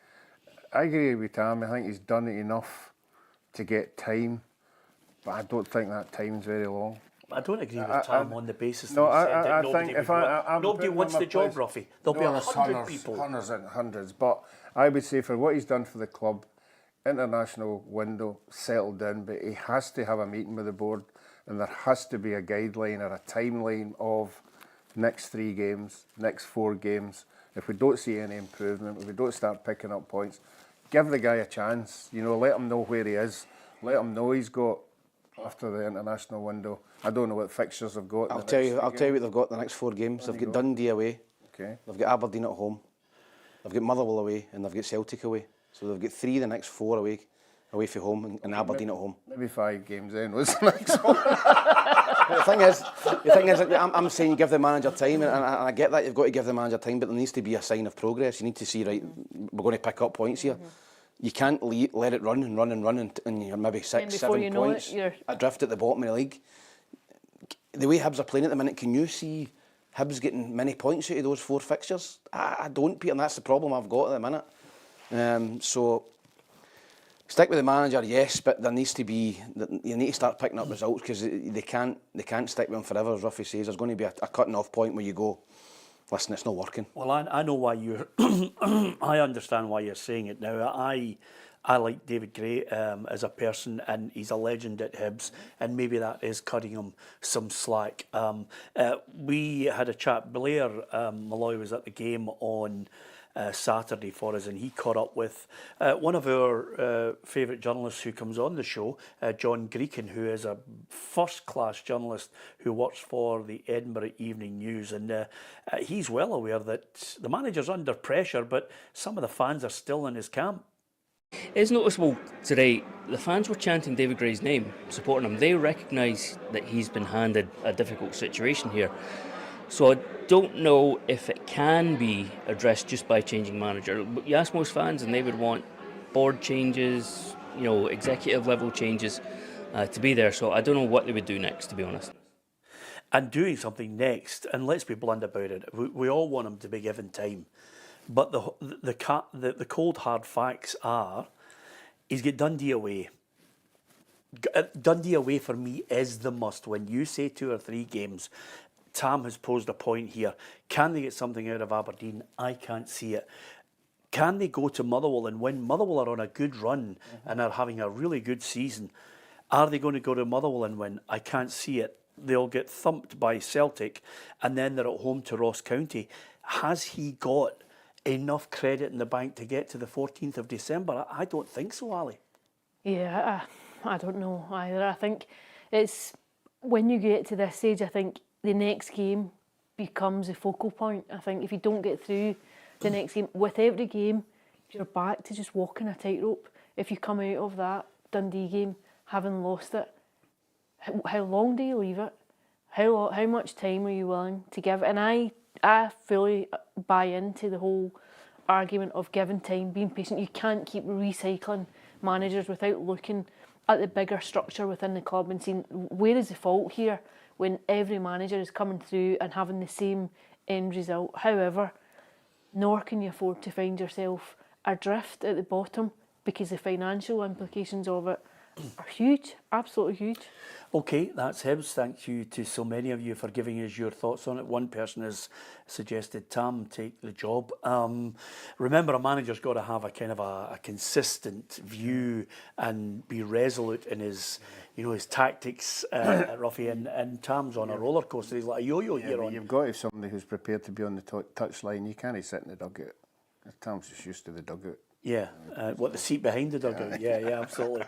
I agree with Tam. I think he's done it enough to get time but I don't think that time's very long. I don't agree with Tam on the basis No, that he said that I nobody think would if want. Nobody putting wants him the in job, place- Ruffy. There'll be there's 100 people. Hundreds and hundreds, but I would say for what he's done for the club, international window, settled in, but he has to have a meeting with the board, and there has to be a guideline or a timeline of next 3 games, next 4 games. If we don't see any improvement, if we don't start picking up points, give the guy a chance. You know, let him know where he is. Let him know he's got after the international window. I don't know what fixtures they've got. I'll tell you what they've got the next 4 games. They've got Dundee away. Okay. They've got Aberdeen at home. They've got Motherwell away, and they've got Celtic away. So they've got 3 the next 4 away from home, and Aberdeen at home. Maybe 5 games in was the next one. The thing is, I'm saying you give the manager time, and I get that you've got to give the manager time, but there needs to be a sign of progress. You need to see, right, we're going to pick up points here. You can't let it run, and you're maybe 6, 7 points adrift at the bottom of the league. The way Hibs are playing at the minute, can you see Hibs getting many points out of those 4 fixtures? I don't, Peter, and that's the problem I've got at the minute. So stick with the manager, yes, but there needs to be. You need to start picking up results because they can't stick with him forever. As Ruffy says, there's going to be a cutting off point where you go, listen, it's not working. Well, I know why you're. I understand why you're saying it now. I like David Gray as a person, and he's a legend at Hibs, and maybe that is cutting him some slack. We had a chat. Blair Malloy was at the game on Saturday for us, and he caught up with one of our favourite journalists who comes on the show, John Greakin, who is a first-class journalist who works for the Edinburgh Evening News, and he's well aware that the manager's under pressure, but some of the fans are still in his camp. It's noticeable today, the fans were chanting David Gray's name, supporting him. They recognise that he's been handed a difficult situation here. So I don't know if it can be addressed just by changing manager. But you ask most fans and they would want board changes, executive level changes to be there. So I don't know what they would do next, to be honest. And doing something next, and let's be blunt about it, we all want him to be given time. But the cold hard facts are, he's got Dundee away. Dundee away for me is the must win. You say 2 or 3 games. Tam has posed a point here. Can they get something out of Aberdeen? I can't see it. Can they go to Motherwell and win? Motherwell are on a good run and are having a really good season. Are they going to go to Motherwell and win? I can't see it. They'll get thumped by Celtic, and then they're at home to Ross County. Has he got enough credit in the bank to get to the 14th of December? I don't think so, Ali. Yeah, I don't know either. I think it's when you get to this stage, I think the next game becomes the focal point. I think if you don't get through the next game, with every game, you're back to just walking a tightrope. If you come out of that Dundee game having lost it, how long do you leave it? How much time are you willing to give? And I fully buy into the whole argument of giving time, being patient. You can't keep recycling managers without looking at the bigger structure within the club and seeing where is the fault here when every manager is coming through and having the same end result. However, nor can you afford to find yourself adrift at the bottom because the financial implications of it are huge, absolutely huge. Okay, that's Hibs. Thank you to so many of you for giving us your thoughts on it. One person has suggested Tam take the job. Remember, a manager's got to have a kind of a consistent view and be resolute in his tactics, Ruffy, and Tam's on a roller coaster. He's like a yo-yo here on. You've got to have somebody who's prepared to be on the touchline. You can't sit in the dugout. Tam's just used to the dugout. Yeah, the seat behind the dugout? Yeah, absolutely.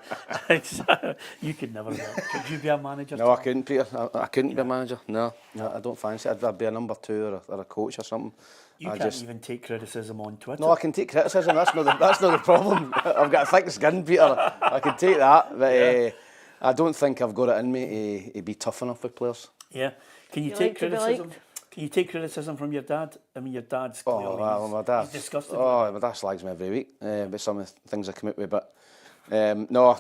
You could never be. Could you be a manager? No, I couldn't, Peter. I couldn't be a manager. No, I don't fancy it. I'd be a number 2 or a coach or something. You can't even take criticism on Twitter. No, I can take criticism. That's not the problem. I've got a thick skin, Peter. I can take that, but I don't think I've got it in me to be tough enough with players. Yeah. Can you take criticism? Can you take criticism from your dad? I mean, your dad's clearly my dad. He's disgusted. Oh, my dad slags me every week with some of the things I come out with. But no,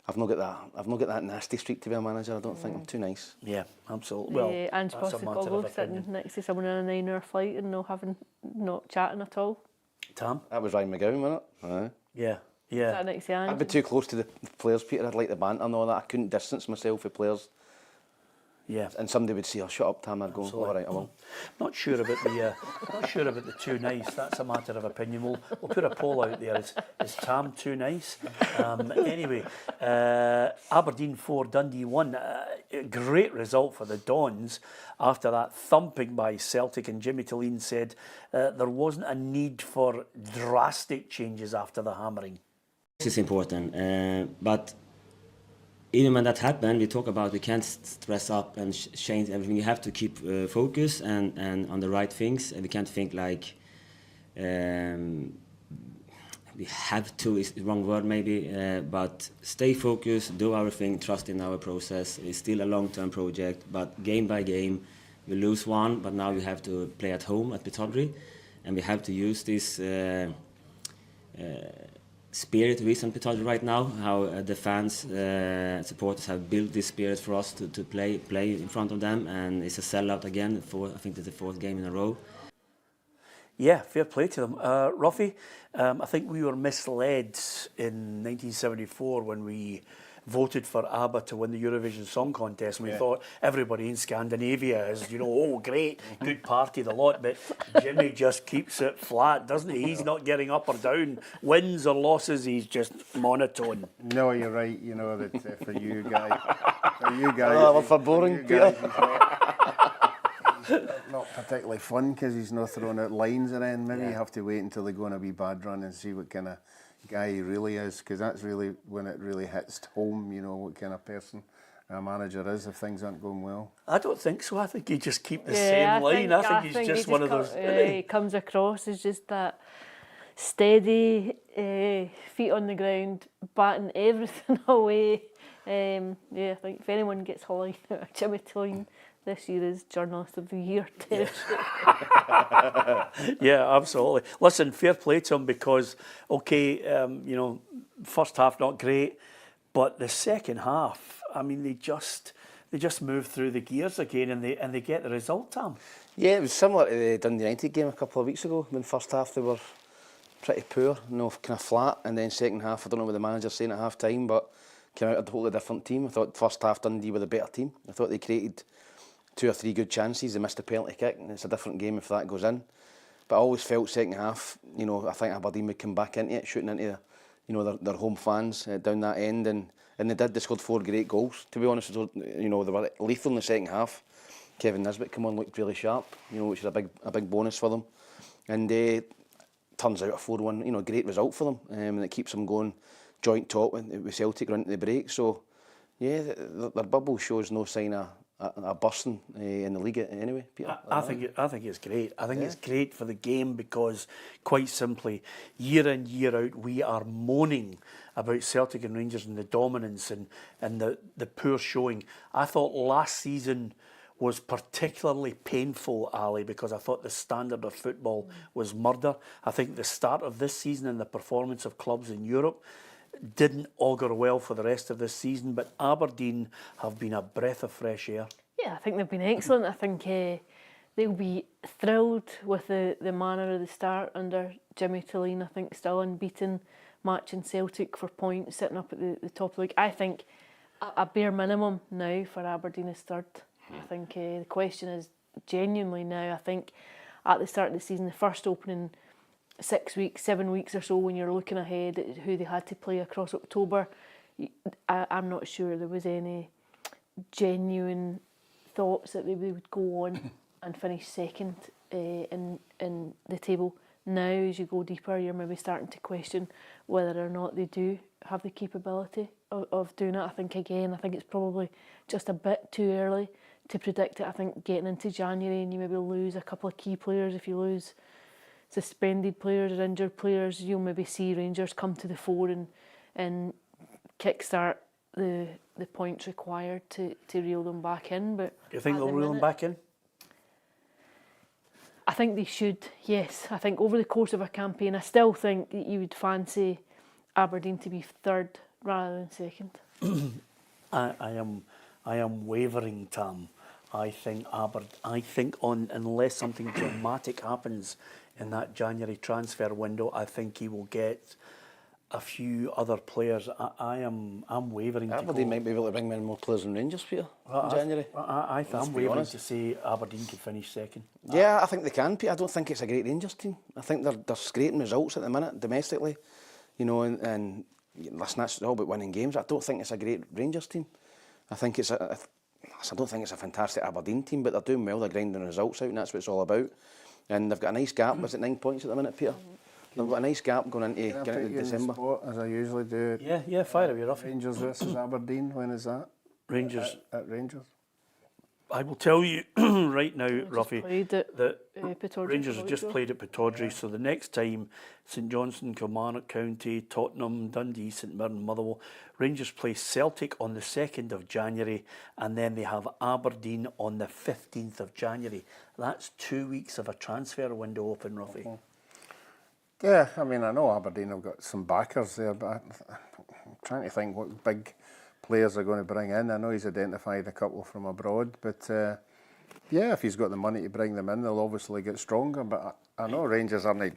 I've not got that nasty streak to be a manager. I don't think I'm too nice. Yeah, absolutely. Well, and Postecoglou sitting next to someone on a 9-hour flight and not chatting at all. Tam? That was Ryan McGowan, wasn't it? Yeah. Yeah. Sat next to Ange. I'd be too close to the players, Peter. I'd like the banter and all that. I couldn't distance myself with players. Yeah. And somebody would say, "Oh, shut up, Tam." I'd go, Absolutely. "All right, I will." Not sure about the too nice. That's a matter of opinion. We'll put a poll out there. Is Tam too nice? Anyway, Aberdeen 4, Dundee 1. A great result for the Dons after that thumping by Celtic, and Jimmy Thelin said there wasn't a need for drastic changes after the hammering. It's important, but even when that happened, we talk about we can't stress up and change everything. You have to keep focus and on the right things. And we can't think like we have to is the wrong word maybe, but stay focused, do our thing, trust in our process. It's still a long-term project, but game by game, we lose one, but now we have to play at home at Pittodrie, and we have to use this spirit we in Pittodrie right now, how the fans, supporters have built this spirit for us to play in front of them, and it's a sellout again for, I think it's the 4th game in a row. Yeah, fair play to them. Ruffy, I think we were misled in 1974 when we voted for ABBA to win the Eurovision Song Contest. And we thought everybody in Scandinavia is, oh, great, good party, the lot. But Jimmy just keeps it flat, doesn't he? He's not getting up or down. Wins or losses, he's just monotone. No, you're right. You know that for you guys, we're for boring, Peter. Not particularly fun because he's not throwing out lines around. Maybe you have to wait until they go on a wee bad run and see what kind of guy he really is, because that's really when it really hits home, what kind of person a manager is if things aren't going well. I don't think so. I think he just keep the same line. I think he's just one of those. He comes across as just that steady, feet on the ground, batting everything away. I think if anyone gets Holly out of Jimmy Thelin, this year is Journalist of the Year territory. Yeah, absolutely. Listen, fair play to him because, first half not great, but the second half, I mean, they just move through the gears again and they get the result, Tam. Yeah, it was similar to the Dundee United game a couple of weeks ago. In first half they were pretty poor, kind of flat, and then second half, I don't know what the manager's saying at half time, but came out a totally different team. I thought first half Dundee were the better team. I thought they created 2 or 3 good chances. They missed a penalty kick, and it's a different game if that goes in. But I always felt second half, I think Aberdeen would come back into it, shooting into their home fans down that end, and they did. They scored 4 great goals. To be honest, they were lethal in the second half. Kevin Nisbet come on, looked really sharp, which is a big bonus for them. And turns out a 4-1, great result for them, and it keeps them going joint top with Celtic running the break. So, yeah, their bubble shows no sign of a bursting in the league anyway, Peter. I think it's great. I think it's great for the game because, quite simply, year in, year out, we are moaning about Celtic and Rangers and the dominance and the poor showing. I thought last season was particularly painful, Ali, because I thought the standard of football was murder. I think the start of this season and the performance of clubs in Europe didn't augur well for the rest of this season, but Aberdeen have been a breath of fresh air. Yeah, I think they've been excellent. I think they'll be thrilled with the manner of the start under Jimmy Thelin. I think still unbeaten, matching Celtic for points, sitting up at the top of the league. I think a bare minimum now for Aberdeen is third. I think the question is genuinely now, I think at the start of the season, the first opening 6 weeks, 7 weeks or so, when you're looking ahead at who they had to play across October, I'm not sure there was any genuine thoughts that they would go on and finish second in the table. Now, as you go deeper, you're maybe starting to question whether or not they do have the capability of doing it. I think it's probably just a bit too early to predict it. I think getting into January and you maybe lose a couple of key players, if you lose suspended players or injured players, you'll maybe see Rangers come to the fore and kickstart the points required to reel them back in. But do you think they'll reel them back in? I think they should, yes. I think over the course of a campaign, I still think that you would fancy Aberdeen to be third rather than second. I am wavering, Tam. I think unless something dramatic happens in that January transfer window, I think he will get a few other players. I'm wavering. Aberdeen might be able to bring in more players than Rangers, Peter, in January. I'm wavering to say Aberdeen could finish second. Yeah, I think they can, Peter. I don't think it's a great Rangers team. I think they're scraping results at the minute, domestically. You know, and listen, that's all about winning games. I don't think it's a great Rangers team. I think I don't think it's a fantastic Aberdeen team, but they're doing well. They're grinding results out, and that's what it's all about. And they've got a nice gap. Was it 9 points at the minute, Peter? They've got a nice gap going into December. Spot, as I usually do. Yeah, fire away, Ruffy. Rangers versus Aberdeen. When is that? Rangers. At Rangers. I will tell you right now, Ruffy, that Pittodrie Rangers have just played at Pittodrie, so the next time St Johnstone, Kilmarnock County, Tottenham, Dundee, St Mirren, Motherwell, Rangers play Celtic on the 2nd of January, and then they have Aberdeen on the 15th of January. That's 2 weeks of a transfer window open, Ruffy. Yeah, I mean, I know Aberdeen have got some backers there, but I'm trying to think what big players are going to bring in. I know he's identified a couple from abroad, but yeah, if he's got the money to bring them in, they'll obviously get stronger. But I know Rangers aren't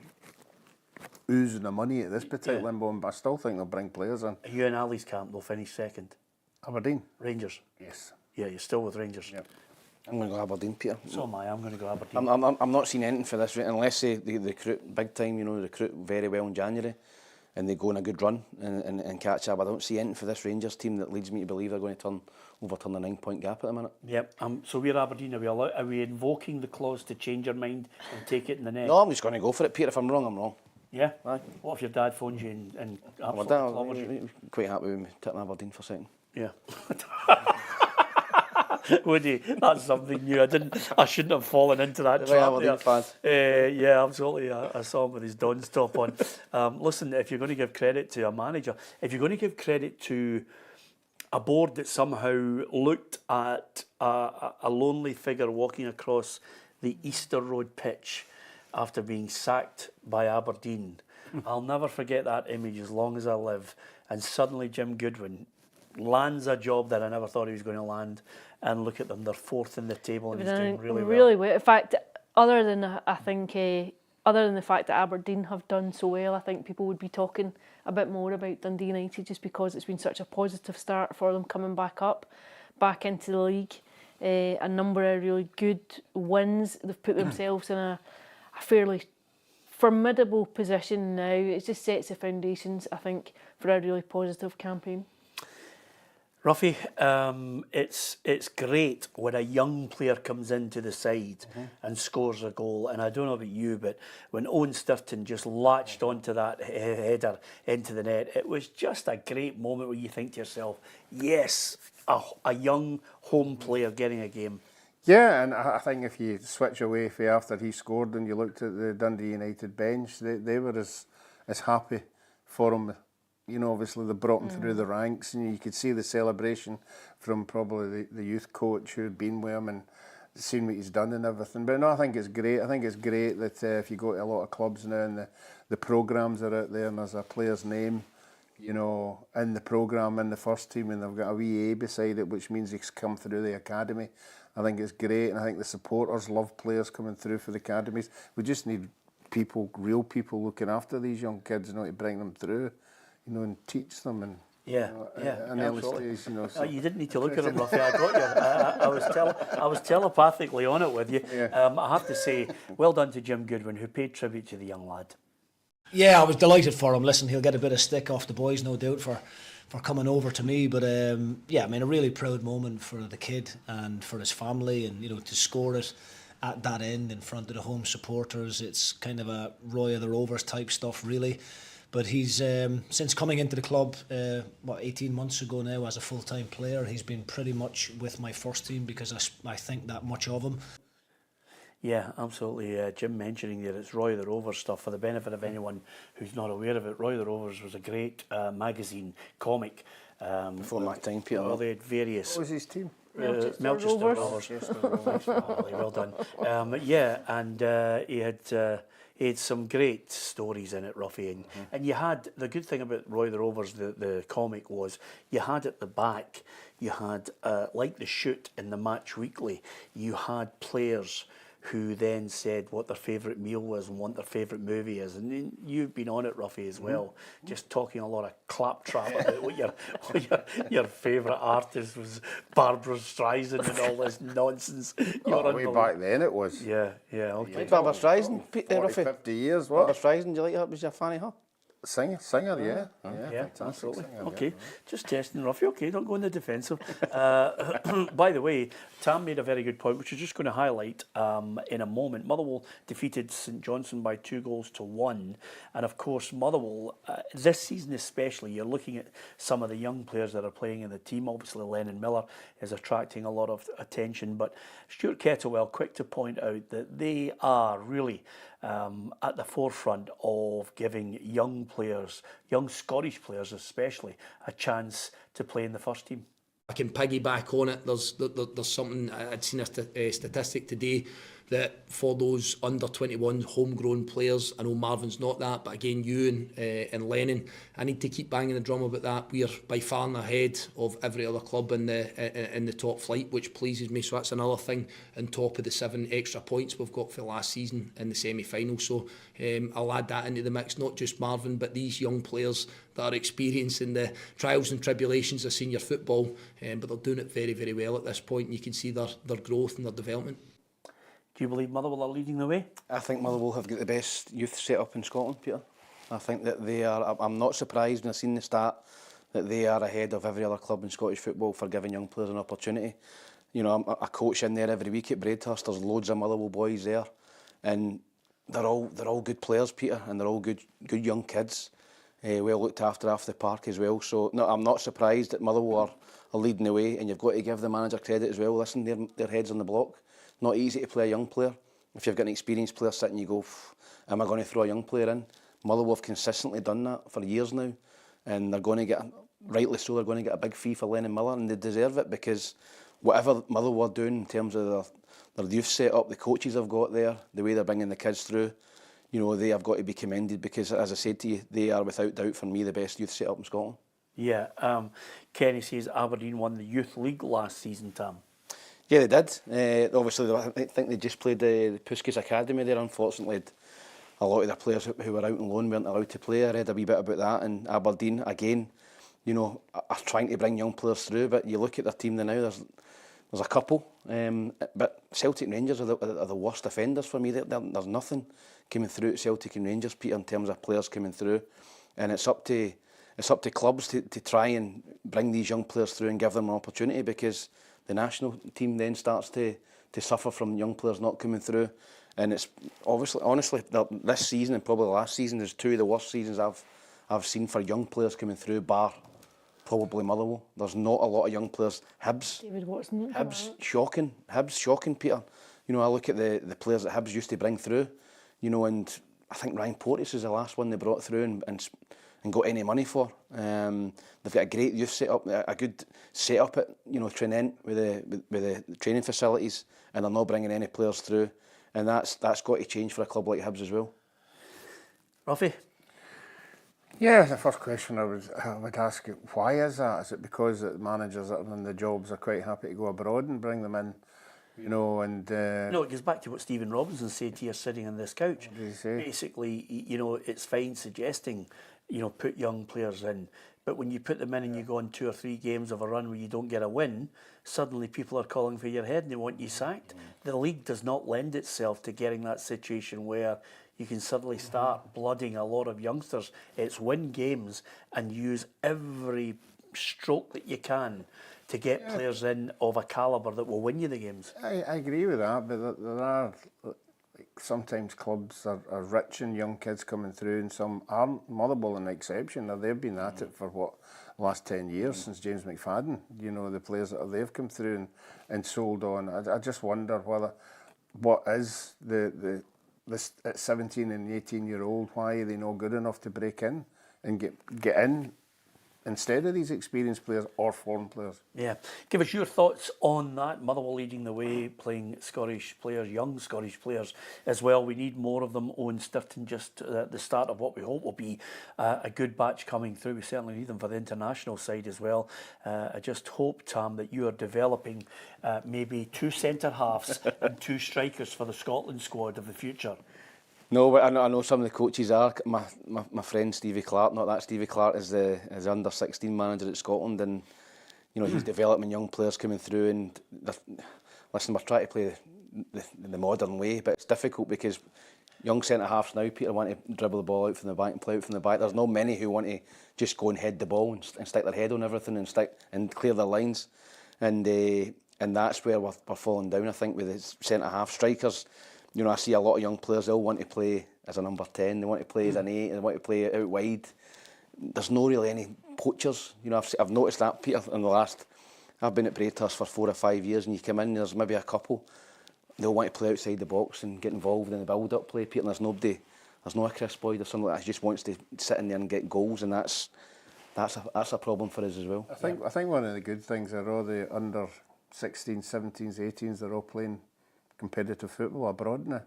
oozing the money at this particular moment, but I still think they'll bring players in. Are you in Ali's camp? They'll finish second. Aberdeen? Rangers? Yes. Yeah, you're still with Rangers? Yep. I'm going to go Aberdeen, Peter. So am I. I'm going to go Aberdeen. I'm not seeing anything for this, unless they recruit big time, you know, recruit very well in January and they go on a good run and catch up. I don't see anything for this Rangers team that leads me to believe they're going to overturn the 9-point gap at the minute. Yep. So we're Aberdeen. Are we invoking the clause to change your mind and take it in the neck? No, I'm just going to go for it, Peter. If I'm wrong, I'm wrong. Yeah? Aye. What if your dad phones you and absolutely clobbers you? Quite happy with me tipping Aberdeen for second. Yeah. Would he? That's something new. I shouldn't have fallen into that trap there. Yeah, absolutely. I saw him with his Don's top on. Listen, if you're going to give credit to a manager, if you're going to give credit to a board that somehow looked at a lonely figure walking across the Easter Road pitch after being sacked by Aberdeen, I'll never forget that image as long as I live. And suddenly Jim Goodwin lands a job that I never thought he was going to land, and look at them, they're 4th in the table and he's doing really well. In fact, other than the fact that Aberdeen have done so well, I think people would be talking a bit more about Dundee United just because it's been such a positive start for them coming back into the league. A number of really good wins. They've put themselves in a fairly formidable position now. It just sets the foundations, I think, for a really positive campaign. Ruffy, it's great when a young player comes into the side and scores a goal. And I don't know about you, but when Owen Stirton just latched onto that header into the net, it was just a great moment where you think to yourself, yes, a young home player getting a game. Yeah, and I think if you switch away from after he scored and you looked at the Dundee United bench, they were as happy for him. You know, obviously they brought him through the ranks, and you could see the celebration from probably the youth coach who had been with him and seen what he's done and everything. But no, I think it's great. I think it's great that if you go to a lot of clubs now and the programmes are out there and there's a player's name, you know, in the programme, in the first team, and they've got a wee A beside it, which means he's come through the academy. I think it's great, and I think the supporters love players coming through for the academies. We just need people, real people, looking after these young kids, you know, to bring them through. You know, and teach them and absolutely. Stage, you know. So. You didn't need to look at him, Ruffy. I got you. I was telepathically on it with you. Yeah. I have to say, well done to Jim Goodwin, who paid tribute to the young lad. Yeah, I was delighted for him. Listen, he'll get a bit of stick off the boys, no doubt, for coming over to me. But yeah, I mean, a really proud moment for the kid and for his family, and you know, to score it at that end in front of the home supporters. It's kind of a Roy of the Rovers type stuff, really. But he's, since coming into the club, 18 months ago now as a full-time player, he's been pretty much with my first team because I think that much of him. Yeah, absolutely. Jim mentioning that it's Roy the Rovers stuff. For the benefit of anyone who's not aware of it, Roy the Rovers was a great magazine, comic. Before my time, Peter. Well, they had various... What was his team? Melchester Rovers. Well done. Yeah, and he had some great stories in it, Ruffy. And you had, the good thing about Roy the Rovers, the comic, was you had at the back, you had, like the shoot in the Match Weekly, you had players who then said what their favourite meal was and what their favourite movie is. And then you've been on it, Ruffy, as well, just talking a lot of claptrap about what your favourite artist was, Barbara Streisand and all this nonsense. Way back then it was. Yeah, okay. Barbara Streisand, 40, 50 years, what? Barbara Streisand, you like her? Was you a fan of her? Singer, yeah. Fantastic absolutely. singer, Okay, just testing, Ruffy. Okay, don't go on the defensive. By the way, Tam made a very good point, which we're just going to highlight in a moment. Motherwell defeated St Johnstone by 2-1, and of course Motherwell this season especially, you're looking at some of the young players that are playing in the team. Obviously, Lennon Miller is attracting a lot of attention, but Stuart Kettlewell, quick to point out that they are really at the forefront of giving young players, young Scottish players especially, a chance to play in the first team. I can piggyback on it. There's something, I'd seen a statistic today that for those under 21 homegrown players, I know Marvin's not that, but again, you and Lennon, I need to keep banging the drum about that. We are by far and ahead of every other club in the top flight, which pleases me. So that's another thing on top of the 7 extra points we've got for last season in the semi-final. So I'll add that into the mix, not just Marvin, but these young players that are experiencing the trials and tribulations of senior football, but they're doing it very, very well at this point, and you can see their growth and their development. Do you believe Motherwell are leading the way? I think Motherwell have got the best youth set up in Scotland, Peter. I think that they are, I'm not surprised when I've seen the stat that they are ahead of every other club in Scottish football for giving young players an opportunity. You know, I coach in there every week at Braidhurst, there's loads of Motherwell boys there, and they're all good players, Peter, and they're all good young kids, well looked after the park as well. So no, I'm not surprised that Motherwell are leading the way, and you've got to give the manager credit as well. Listen, their heads on the block. Not easy to play a young player. If you've got an experienced player sitting, you go, am I going to throw a young player in? Motherwell have consistently done that for years now, and they're going to get, rightly so, they're going to get a big fee for Lennon Miller, and they deserve it, because whatever Motherwell are doing in terms of their youth set up, the coaches have got there, the way they're bringing the kids through, you know, they have got to be commended, because as I said to you, they are without doubt for me the best youth set up in Scotland. Yeah, Kenny says Aberdeen won the Youth League last season, Tam. Yeah, they did. Obviously, I think they just played the Puskas Academy there. Unfortunately, a lot of their players who were out on loan weren't allowed to play. I read a wee bit about that. And Aberdeen, again, you know, are trying to bring young players through. But you look at their team now, there's a couple. But Celtic and Rangers are the worst offenders for me. There's nothing coming through at Celtic and Rangers, Peter, in terms of players coming through. And it's up to clubs to try and bring these young players through and give them an opportunity, because the national team then starts to suffer from young players not coming through. And it's honestly, this season and probably last season is 2 of the worst seasons I've seen for young players coming through, bar probably Motherwell. There's not a lot of young players. Hibs, David Watson. Hibs, shocking, Peter. You know, I look at the players that Hibs used to bring through, you know, and I think Ryan Porteous is the last one they brought through and got any money for. They've got a great youth set up, a good set up at, you know, Trinent with the training facilities, and they're not bringing any players through, and that's got to change for a club like Hibs as well. Ruffy? Yeah, the first question I would ask you, why is that? Is it because the managers that are in the jobs are quite happy to go abroad and bring them in? You know, and no, it goes back to what Stephen Robinson said to you sitting on this couch. What did he say? Basically, you know, it's fine suggesting, you know, put young players in, but when you put them in and you go on 2 or 3 games of a run where you don't get a win, suddenly people are calling for your head and they want you sacked. The league does not lend itself to getting that situation where you can suddenly start blooding a lot of youngsters. It's win games and use every stroke that you can to get players in of a calibre that will win you the games. I agree with that, but there are, like, sometimes clubs are rich in young kids coming through and some aren't. Motherwell an exception. Now, they've been at it for, what, last 10 years since James McFadden. You know, the players that they've come through and sold on. I just wonder what is this at 17 and 18-year-old, why are they not good enough to break in and get in instead of these experienced players or foreign players. Yeah. Give us your thoughts on that. Motherwell leading the way, playing Scottish players, young Scottish players as well. We need more of them. Owen Stirton just at the start of what we hope will be a good batch coming through. We certainly need them for the international side as well. I just hope, Tam, that you are developing maybe 2 centre-halves and 2 strikers for the Scotland squad of the future. No, but I know some of the coaches are. My friend Stevie Clark, not that Stevie Clark, is the under-16 manager at Scotland, and you know he's developing young players coming through. And listen, we're trying to play the modern way, but it's difficult because young centre halves now, Peter, want to dribble the ball out from the back and play out from the back. There's not many who want to just go and head the ball and stick their head on everything and clear their lines, and that's where we're falling down. I think with the centre half strikers. You know, I see a lot of young players, they'll want to play as a number 10, they want to play as an 8, they want to play out wide. There's no really any poachers. You know, I've noticed that, Peter, in the last... I've been at Braithurst for 4 or 5 years, and you come in, and there's maybe a couple, they'll want to play outside the box and get involved in the build-up play, Peter, and there's no a Chris Boyd or something like that, he just wants to sit in there and get goals, and that's a problem for us as well. I think one of the good things are all the under 16s, 17s, 18s, they're all playing competitive football abroad now.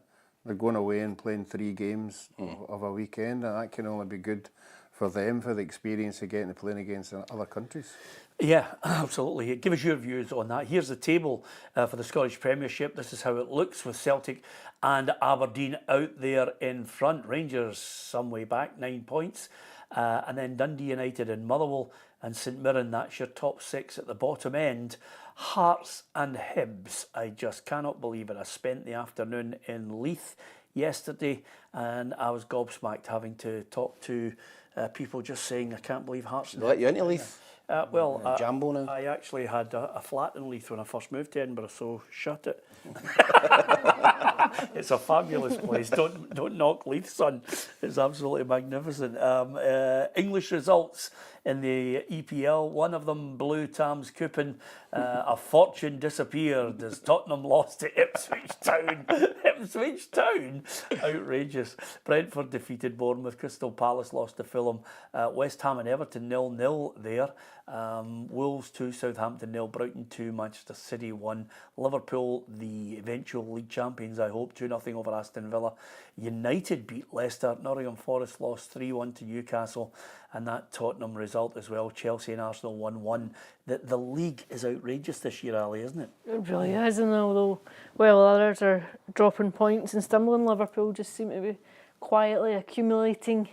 They're going away and playing 3 games of a weekend, and that can only be good for them, for the experience of getting to playing against other countries. Yeah, absolutely. Give us your views on that. Here's the table for the Scottish Premiership. This is how it looks with Celtic and Aberdeen out there in front. Rangers some way back, 9 points. And then Dundee United and Motherwell and St Mirren, that's your top 6 at the bottom end. Hearts and Hibs, I just cannot believe it. I spent the afternoon in Leith yesterday and I was gobsmacked having to talk to people just saying, I can't believe Hearts and Hibs. Let you into Leith? Jambo now. I actually had a flat in Leith when I first moved to Edinburgh, so shut it. It's a fabulous place. Don't knock Leith, son. It's absolutely magnificent. English results in the EPL. One of them blew Tam's coupon. A fortune disappeared as Tottenham lost to Ipswich Town. Ipswich Town? Outrageous. Brentford defeated Bournemouth. Crystal Palace lost to Fulham. West Ham and Everton 0-0 there. Wolves 2, Southampton 0, Brighton 2, Manchester City 1. Liverpool, the eventual league champions, I hope, 2-0 over Aston Villa. United beat Leicester. Nottingham Forest lost 3-1 to Newcastle. And that Tottenham result as well. Chelsea and Arsenal 1-1. The league is outrageous this year, Ali, isn't it? It really is, and although, well, others are dropping points and stumbling, Liverpool just seem to be quietly accumulating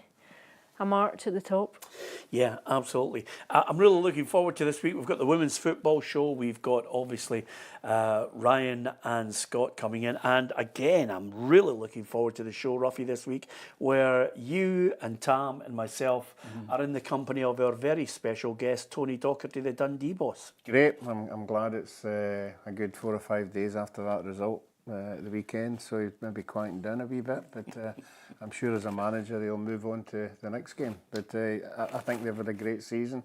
a march at the top. Yeah, absolutely. I'm really looking forward to this week. We've got the women's football show. We've got, obviously, Ryan and Scott coming in. And again, I'm really looking forward to the show, Ruffy, this week, where you and Tam and myself are in the company of our very special guest, Tony Docherty, the Dundee boss. Great. I'm glad it's a good 4 or 5 days after that result. At the weekend, so he's maybe quieting down a wee bit, but I'm sure as a manager he'll move on to the next game. But I think they've had a great season.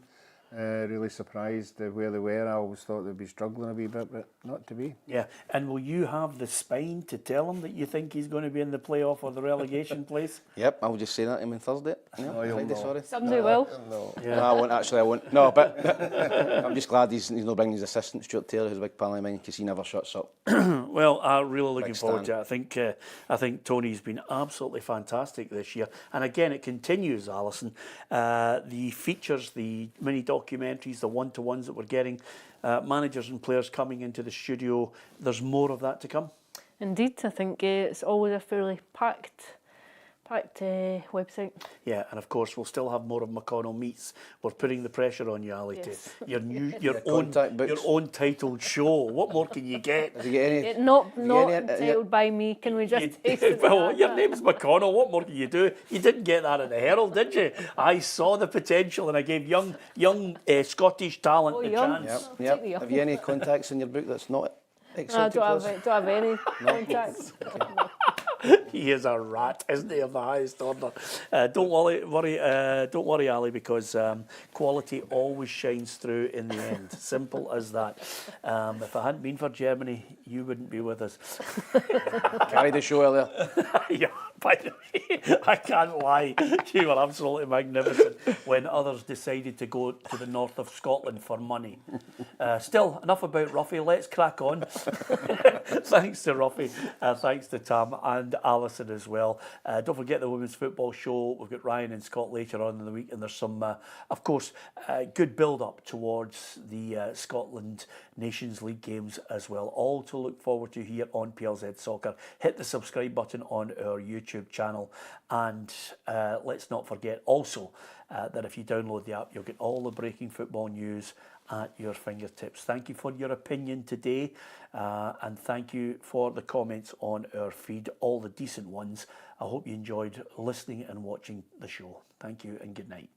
Really surprised where they were. I always thought they'd be struggling a wee bit, but not to be. Yeah, and will you have the spine to tell him that you think he's going to be in the playoff or the relegation place? Yep, I'll just say that to him on Thursday. Friday, sorry. Somebody will. No, I won't, actually, I won't. No, but I'm just glad he's not bringing his assistant, Stuart Taylor, who's a big pal of mine, because he never shuts up. Well, I'm really looking forward to it. I think Tony's been absolutely fantastic this year. And again, it continues, Alison. The features, the mini documentaries, the one-to-ones that we're getting, managers and players coming into the studio, there's more of that to come. Indeed, I think it's always a fairly packed website. Yeah, and of course we'll still have more of McConnell Meets. We're putting the pressure on you, Ali, Yes. to your own titled show. What more can you get? Have you get any? Not titled by me. Can we just taste Well, your name's McConnell. What more can you do? You didn't get that in the Herald, did you? I saw the potential and I gave young Scottish talent the chance. Yep. Have you any contacts in your book that's not I don't have any contacts. He is a rat, isn't he, of the highest order? Don't worry, Ali, because quality always shines through in the end. Simple as that. If it hadn't been for Germany, you wouldn't be with us. Carry the show earlier. Yeah, By the way, I can't lie, you were absolutely magnificent when others decided to go to the north of Scotland for money. Still, enough about Ruffy, let's crack on. Thanks to Ruffy, thanks to Tam and Alison as well. Don't forget the Women's Football Show. We've got Ryan and Scott later on in the week, and there's some, of course, good build-up towards the Scotland Nations League games as well. All to look forward to here on PLZ Soccer. Hit the subscribe button on our YouTube channel, and let's not forget also that if you download the app, you'll get all the breaking football news at your fingertips. Thank you for your opinion today, and thank you for the comments on our feed, all the decent ones. I hope you enjoyed listening and watching the show. Thank you and good night.